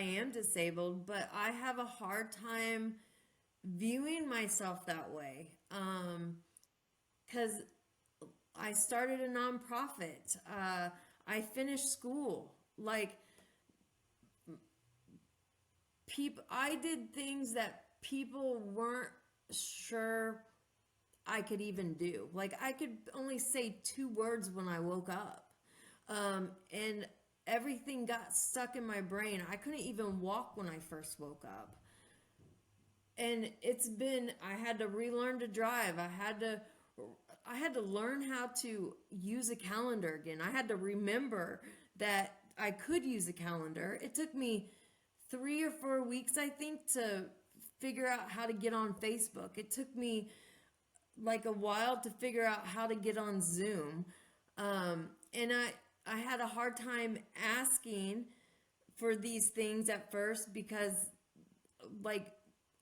am disabled, but I have a hard time viewing myself that way. Because I started a nonprofit. I finished school. Like people, I did things that people weren't sure I could even do. Like I could only say two words when I woke up, and everything got stuck in my brain. I couldn't even walk when I first woke up, and I had to relearn to drive. I had to learn how to use a calendar again. I had to remember that I could use a calendar. It took me 3 or 4 weeks, I think, to figure out how to get on Facebook. It took me like a while to figure out how to get on Zoom. And I had a hard time asking for these things at first because like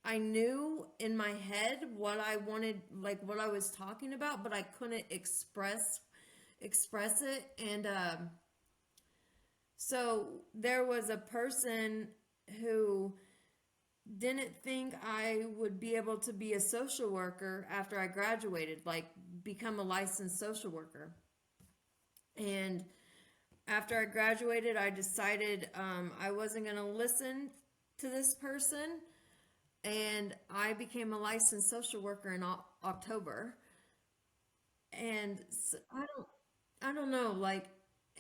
I knew in my head what I wanted, like what I was talking about, but I couldn't express it. And so there was a person who didn't think I would be able to be a social worker after I graduated, like become a licensed social worker. And after I graduated, I decided I wasn't going to listen to this person, and I became a licensed social worker in October. And so I don't know, like,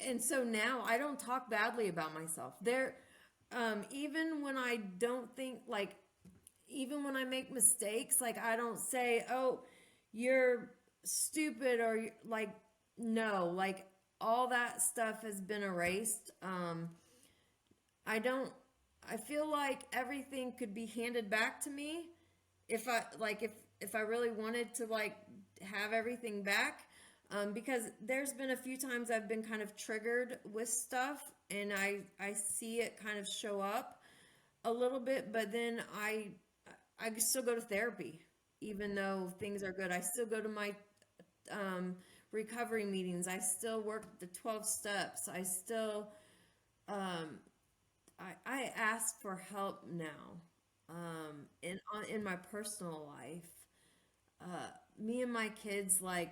and so now I don't talk badly about myself. Even when I don't think, like, even when I make mistakes, like, I don't say, oh, you're stupid, or like, no, like, all that stuff has been erased. I don't, I feel like everything could be handed back to me if I, like, if I really wanted to like have everything back, because there's been a few times I've been kind of triggered with stuff, and I see it kind of show up a little bit, but then I still go to therapy, even though things are good. I still go to my recovery meetings. I still work the 12 steps. I still I ask for help now. In my personal life, me and my kids, like,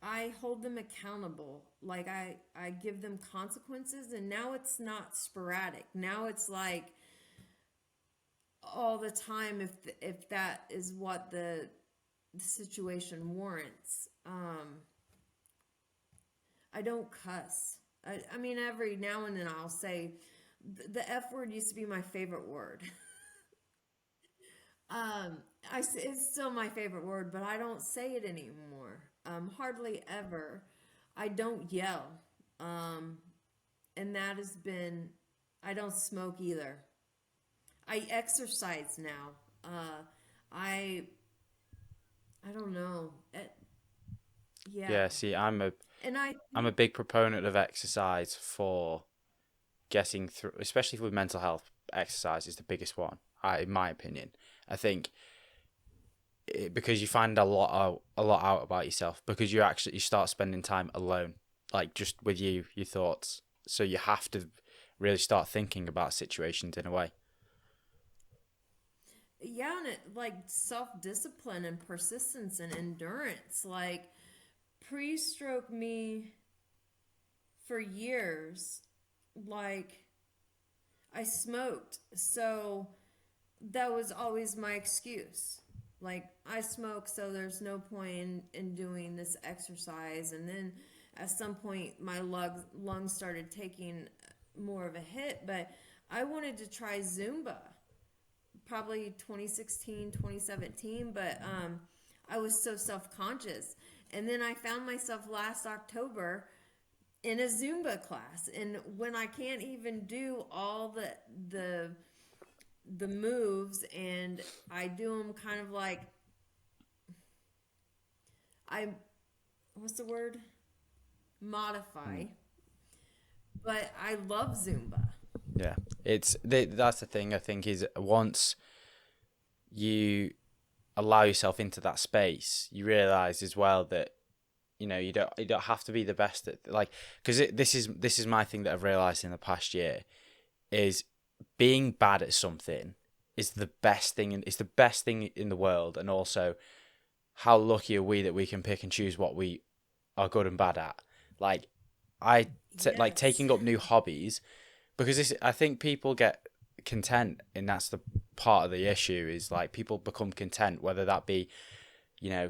I hold them accountable. Like, I give them consequences, and now it's not sporadic. Now it's like all the time, if that is what the situation warrants. I don't cuss. I mean, every now and then I'll say the F word used to be my favorite word. Um, it's still my favorite word, but I don't say it anymore. Hardly ever. I don't yell. Um, and that has been, I don't smoke either. I exercise now. I, I don't know. Yeah. Yeah, see, And I I'm a think, big proponent of exercise for getting through, especially with mental health. Exercise is the biggest one, in my opinion. I think because you find a lot out about yourself because you start spending time alone, like just with your thoughts. So you have to really start thinking about situations in a way. yeah, and it, like, self-discipline and persistence and endurance. Like, pre-stroke me for years, like, I smoked, so that was always my excuse. Like, I smoke, so there's no point in doing this exercise. And then at some point, my lungs started taking more of a hit, but I wanted to try Zumba, probably 2016, 2017, but I was so self-conscious. And then I found myself last October in a Zumba class, and when I can't even do all the moves, and I do them kind of like, I what's the word, modify, Mm. but I love Zumba. Yeah, that's the thing. I think is once you allow yourself into that space, you realize as well that you don't have to be the best at like because this is my thing that I've realized in the past year is being bad at something is the best thing it's the best thing in the world, and also how lucky are we that we can pick and choose what we are good and bad at. Like like Yes. taking up new hobbies because I think people get content, and that's the part of the issue is like people become content, whether that be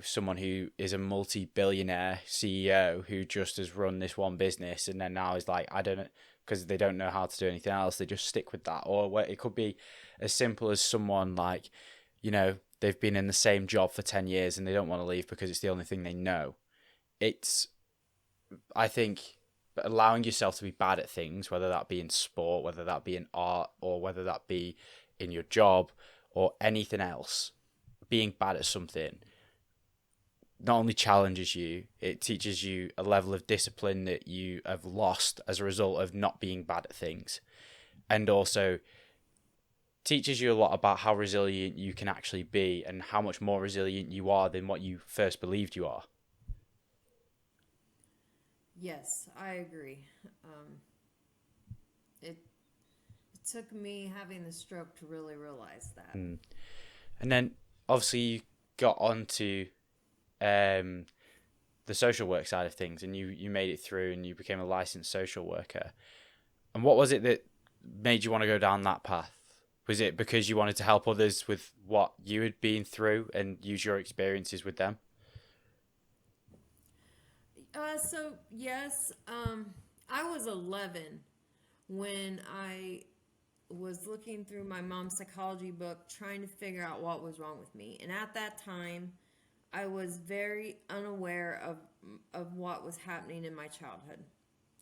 someone who is a multi-billionaire CEO who just has run this one business and then now is like, I don't know, because they don't know how to do anything else, they just stick with that. Or it could be as simple as someone like, they've been in the same job for 10 years and they don't want to leave because it's the only thing they know. It's, I think, allowing yourself to be bad at things, whether that be in sport, whether that be in art, or whether that be in your job or anything else, being bad at something not only challenges you, it teaches you a level of discipline that you have lost as a result of not being bad at things. And also teaches you a lot about how resilient you can actually be and how much more resilient you are than what you first believed you are. Yes, I agree. Um, it, it took me having the stroke to really realize that. Mm. And then obviously you got onto um, the social work side of things and you made it through and you became a licensed social worker. And what was it that made you want to go down that path? Was it because you wanted to help others with what you had been through and use your experiences with them? So yes, I was 11 when I was looking through my mom's psychology book trying to figure out what was wrong with me. And at that time, I was very unaware of what was happening in my childhood.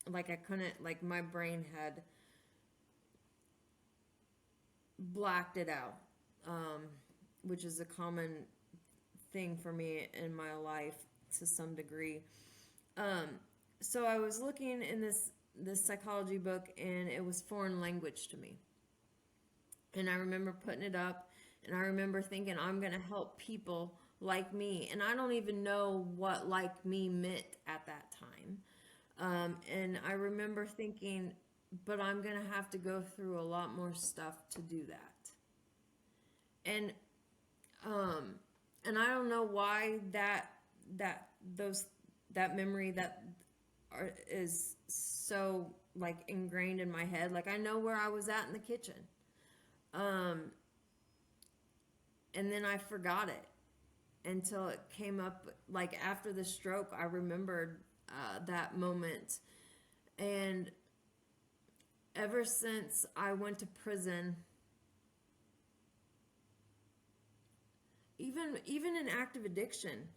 Like, I couldn't, like, my brain had blacked it out, which is a common thing for me in my life to some degree. So I was looking in this psychology book, and it was foreign language to me. And I remember putting it up, and I remember thinking, I'm going to help people like me. And I don't even know what like me meant at that time. And I remember thinking, but I'm going to have to go through a lot more stuff to do that. And I don't know why that memory is so like ingrained in my head. Like I know where I was at in the kitchen. And then I forgot it until it came up, like after the stroke. I remembered that moment. And ever since I went to prison, even in active addiction,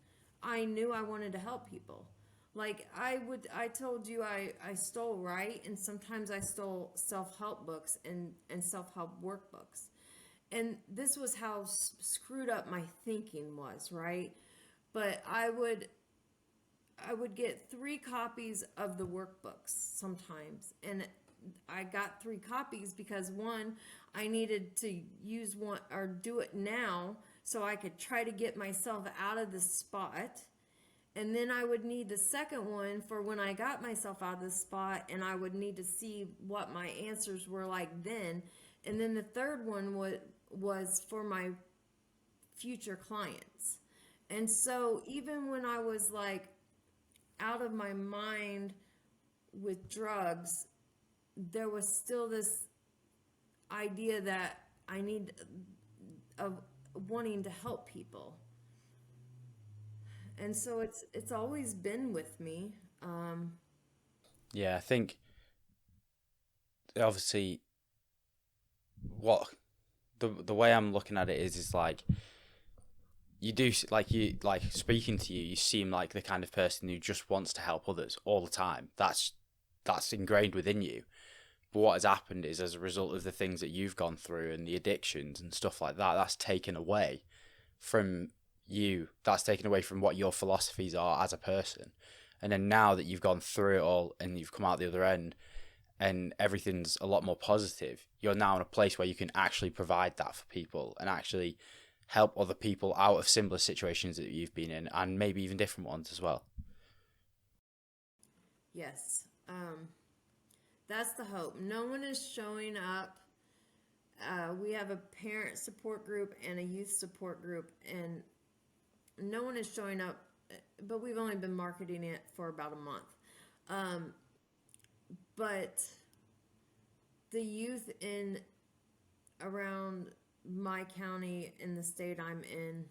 I knew I wanted to help people. Like I told you I stole, right? And sometimes I stole self-help books and self-help workbooks. And this was how screwed up my thinking was, right? But I would get 3 copies of the workbooks sometimes, and I got 3 copies because one, I needed to use one or do it now so I could try to get myself out of the spot. And then I would need the second one for when I got myself out of the spot, and I would need to see what my answers were like then. And then the third one was for my future clients. And so even when I was like out of my mind with drugs, there was still this idea that I need of wanting to help people. And so it's always been with me. Yeah, I think obviously what the way I'm looking at it is like you do, like you, like speaking to you, you seem like the kind of person who just wants to help others all the time. That's ingrained within you. But what has happened is, as a result of the things that you've gone through and the addictions and stuff like that, that's taken away from you. That's taken away from what your philosophies are as a person. And then now that you've gone through it all and you've come out the other end and everything's a lot more positive, you're now in a place where you can actually provide that for people and actually help other people out of similar situations that you've been in, and maybe even different ones as well. Yes. That's the hope. No one is showing up. We have a parent support group and a youth support group, and no one is showing up, but we've only been marketing it for about a month. But the youth in around my county in the state I'm in,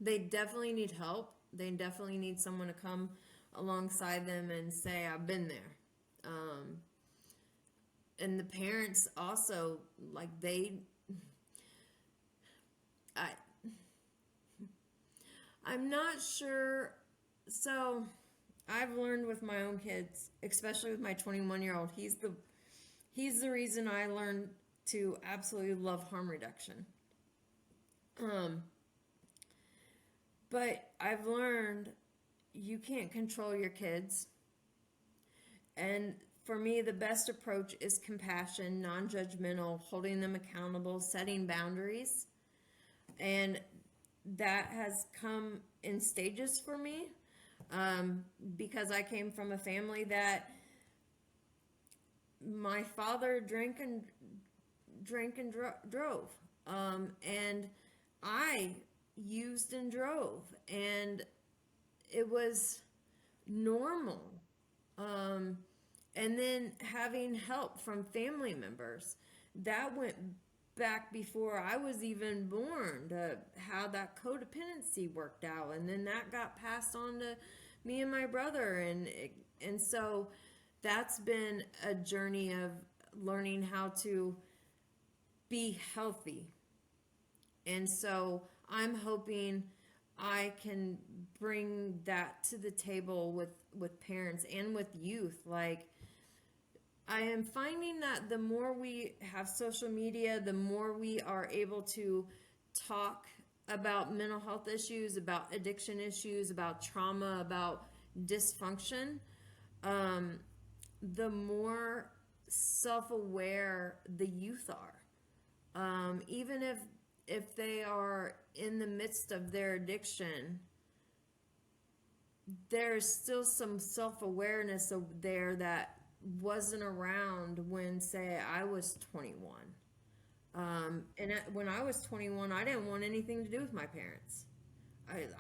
they definitely need help. They definitely need someone to come alongside them and say, I've been there. And the parents also, like I'm not sure. So I've learned with my own kids, especially with my 21-year-old, he's the reason I learned to absolutely love harm reduction. But I've learned you can't control your kids. And for me, the best approach is compassion, non-judgmental, holding them accountable, setting boundaries. And that has come in stages for me, because I came from a family that my father drank and drove, and I used and drove, and it was normal. And then having help from family members, that went back before I was even born, to how that codependency worked out, and then that got passed on to me and my brother, and so that's been a journey of learning how to be healthy. And so I'm hoping I can bring that to the table with parents and with youth. Like, I am finding that the more we have social media, the more we are able to talk about mental health issues, about addiction issues, about trauma, about dysfunction, um, the more self-aware the youth are. Even if they are in the midst of their addiction, there's still some self-awareness there that wasn't around when, say, I was 21. When I was 21, I didn't want anything to do with my parents.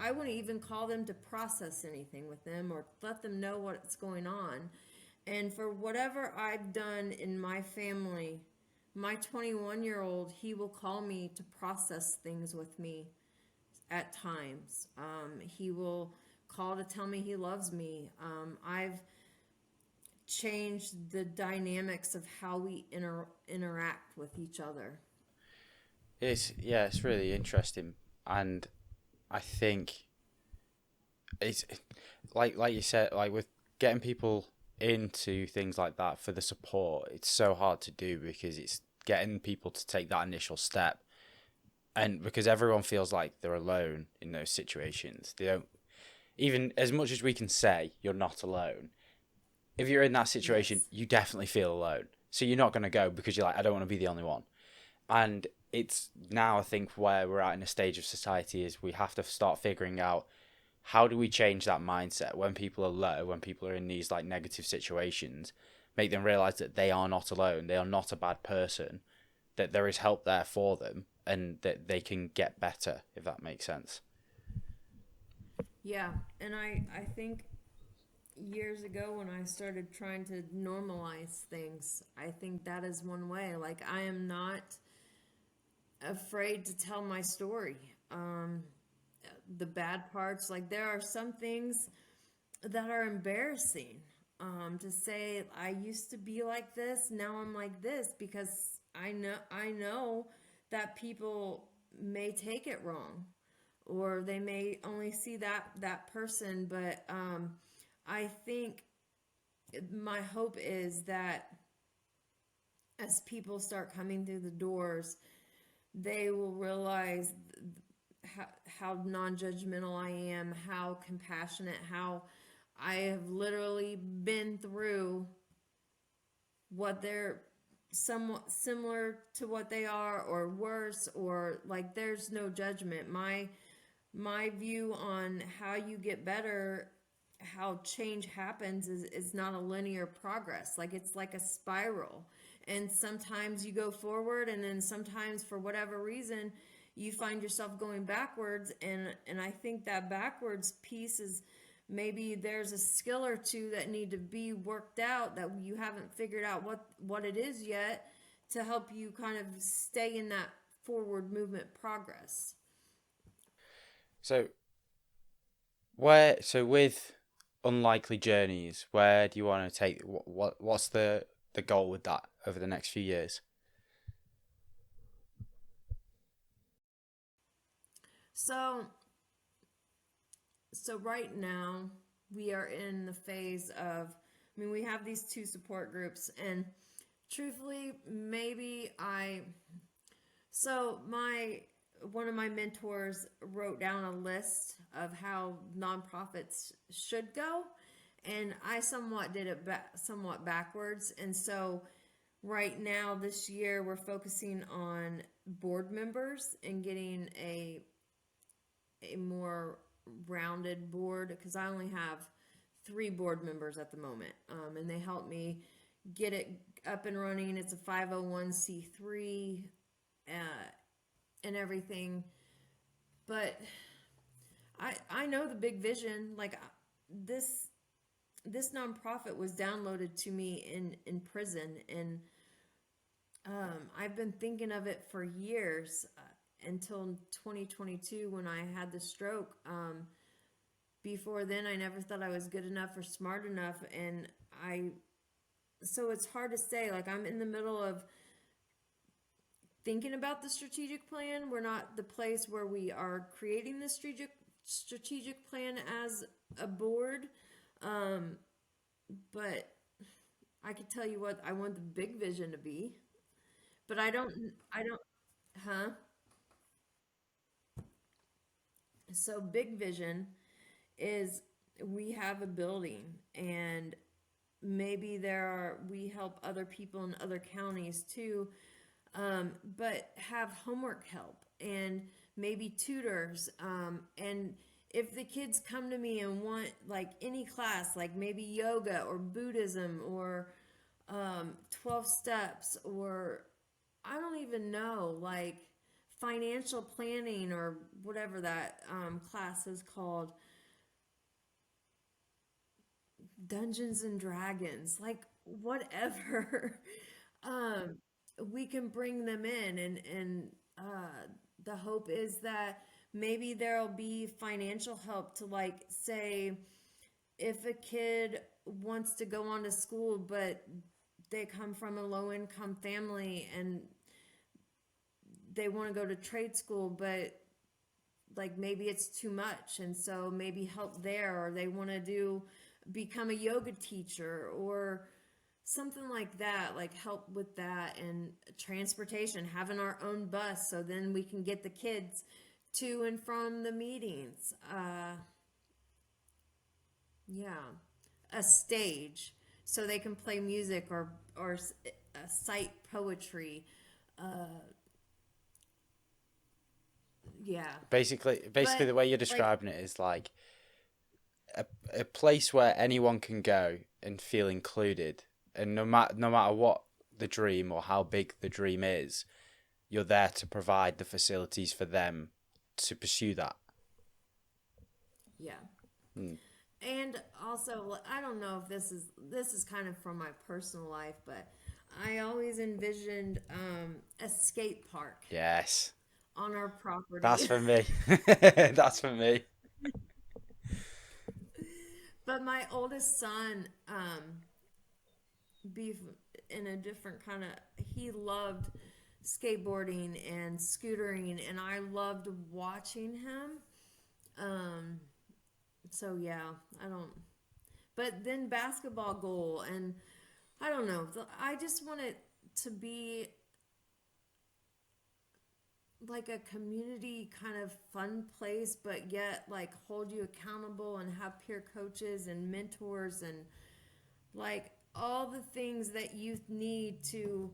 I wouldn't even call them to process anything with them or let them know what's going on. And for whatever I've done in my family, my 21-year-old, he will call me to process things with me at times. He will call to tell me he loves me. I've changed the dynamics of how we interact with each other. It's really interesting, and I think it's like you said, like with getting people into things like that for the support, it's so hard to do because it's getting people to take that initial step, and because everyone feels like they're alone in those situations, they don't, even as much as we can say you're not alone, if you're in that situation, Yes. you definitely feel alone. So you're not going to go because you're like, I don't want to be the only one. And it's now, I think, where we're at in a stage of society is we have to start figuring out how do we change that mindset when people are low, when people are in these like negative situations, make them realize that they are not alone, they are not a bad person, that there is help there for them, and that they can get better, if that makes sense. Yeah, and I think years ago when I started trying to normalize things, I think that is one way. Like, I am not afraid to tell my story. The bad parts, like, there are some things that are embarrassing. To say I used to be like this, now I'm like this, because I know that people may take it wrong, or they may only see that person. But I think my hope is that as people start coming through the doors, they will realize how non-judgmental I am, how compassionate, how I have literally been through what they're somewhat similar to what they are, or worse, or like, there's no judgment. My view on how you get better, how change happens, is not a linear progress. Like, it's like a spiral. And sometimes you go forward, and then sometimes, for whatever reason, you find yourself going backwards. And I think that backwards piece is, maybe there's a skill or two that need to be worked out that you haven't figured out what it is yet, to help you kind of stay in that forward movement progress. So so with unlikely journeys, where do you want to take what's the goal with that over the next few years? So so right now we are in the phase of, I mean, we have these two support groups, and truthfully, maybe I so my one of my mentors wrote down a list of how nonprofits should go, and I somewhat did it somewhat backwards. And so right now, this year, we're focusing on board members and getting a more rounded board, because I only have three board members at the moment, and they help me get it up and running. It's a 501c3, and everything. But I know the big vision. Like, this this nonprofit was downloaded to me in prison, and I've been thinking of it for years, until 2022 when I had the stroke. Before then, I never thought I was good enough or smart enough, and I so it's hard to say. Like, I'm in the middle of thinking about the strategic plan. We're not the place where we are creating the strategic plan as a board, um, but I could tell you what I want the big vision to be. But I don't, huh? So big vision is we have a building, and maybe we help other people in other counties too, but have homework help and maybe tutors. And if the kids come to me and want like any class, like maybe yoga or Buddhism or 12 steps, or I don't even know, like financial planning or whatever that class is called, Dungeons and Dragons, like whatever. um, we can bring them in, and the hope is that maybe there'll be financial help to, like, say if a kid wants to go on to school but they come from a low income family and they want to go to trade school, but like maybe it's too much, and so maybe help there, or they want to become a yoga teacher or something like that, like help with that. And transportation, having our own bus so then we can get the kids to and from the meetings. Yeah, a stage so they can play music or cite poetry. Yeah, Basically, but the way you're like, describing it is like a place where anyone can go and feel included, and no matter what the dream or how big the dream is, you're there to provide the facilities for them to pursue that. yeah. Mm. And also, I don't know if this is kind of from my personal life, but I always envisioned a skate park Yes, on our property. that's for me. That's for me. But my oldest son, be in a different kind of, he loved skateboarding and scootering, and I loved watching him. Um, so yeah, I don't. But then basketball goal, and I don't know. I just want it to be like a community kind of fun place, but yet like hold you accountable and have peer coaches and mentors and like all the things that youth need to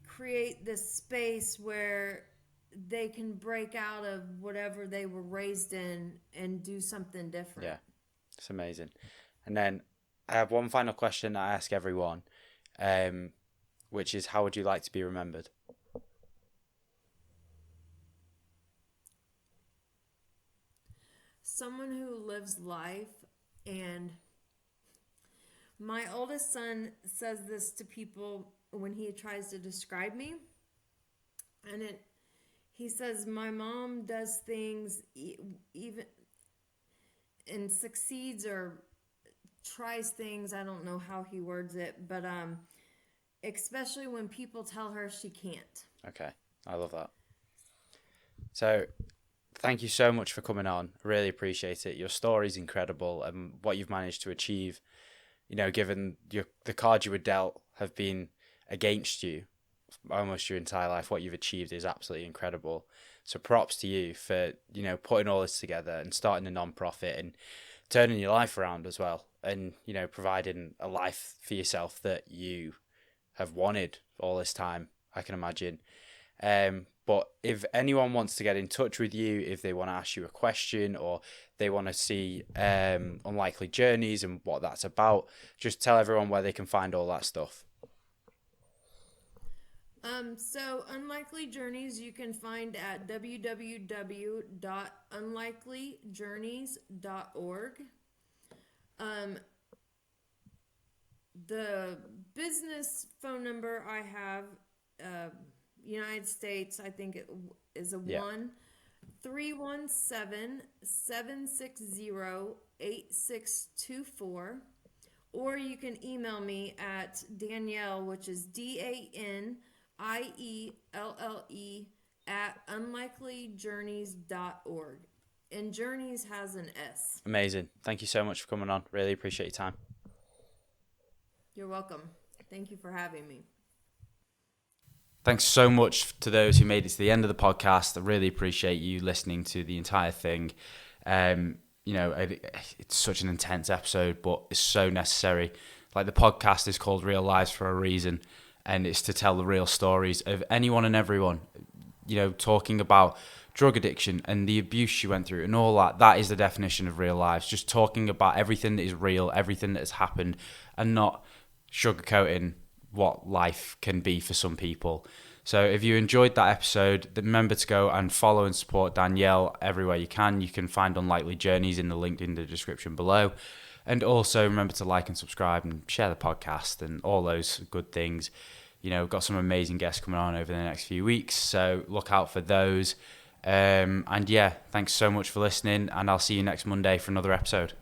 create this space where they can break out of whatever they were raised in and do something different. Yeah, it's amazing. And then I have one final question I ask everyone, um, which is, how would you like to be remembered? Someone who lives life. And my oldest son says this to people when he tries to describe me, and he says my mom does things even and succeeds or tries things. I don't know how he words it, but especially when people tell her she can't. Okay, I love that. So, thank you so much for coming on. I really appreciate it. Your story's incredible, and what you've managed to achieve, given the cards you were dealt have been against you almost your entire life, what you've achieved is absolutely incredible. So props to you for, putting all this together and starting a non-profit and turning your life around as well, and, providing a life for yourself that you have wanted all this time, I can imagine. But if anyone wants to get in touch with you, if they want to ask you a question or they want to see Unlikely Journeys and what that's about, just tell everyone where they can find all that stuff. So Unlikely Journeys you can find at www.unlikelyjourneys.org. The business phone number I have, United States, I think it is a Yeah. 1-317-760-8624. Or you can email me at Danielle, which is DANIELLE at unlikelyjourneys.org. And Journeys has an S. Amazing. Thank you so much for coming on. Really appreciate your time. You're welcome. Thank you for having me. Thanks so much to those who made it to the end of the podcast. I really appreciate you listening to the entire thing. It's such an intense episode, but it's so necessary. Like, the podcast is called Real Lives for a reason, and it's to tell the real stories of anyone and everyone. Talking about drug addiction and the abuse she went through and all that. That is the definition of real lives. Just talking about everything that is real, everything that has happened, and not sugarcoating what life can be for some people. So if you enjoyed that episode, then remember to go and follow and support Danielle everywhere you can. You can find Unlikely Journeys in the link in the description below. And also remember to like and subscribe and share the podcast and all those good things. We've got some amazing guests coming on over the next few weeks, so look out for those. And yeah, thanks so much for listening, and I'll see you next Monday for another episode.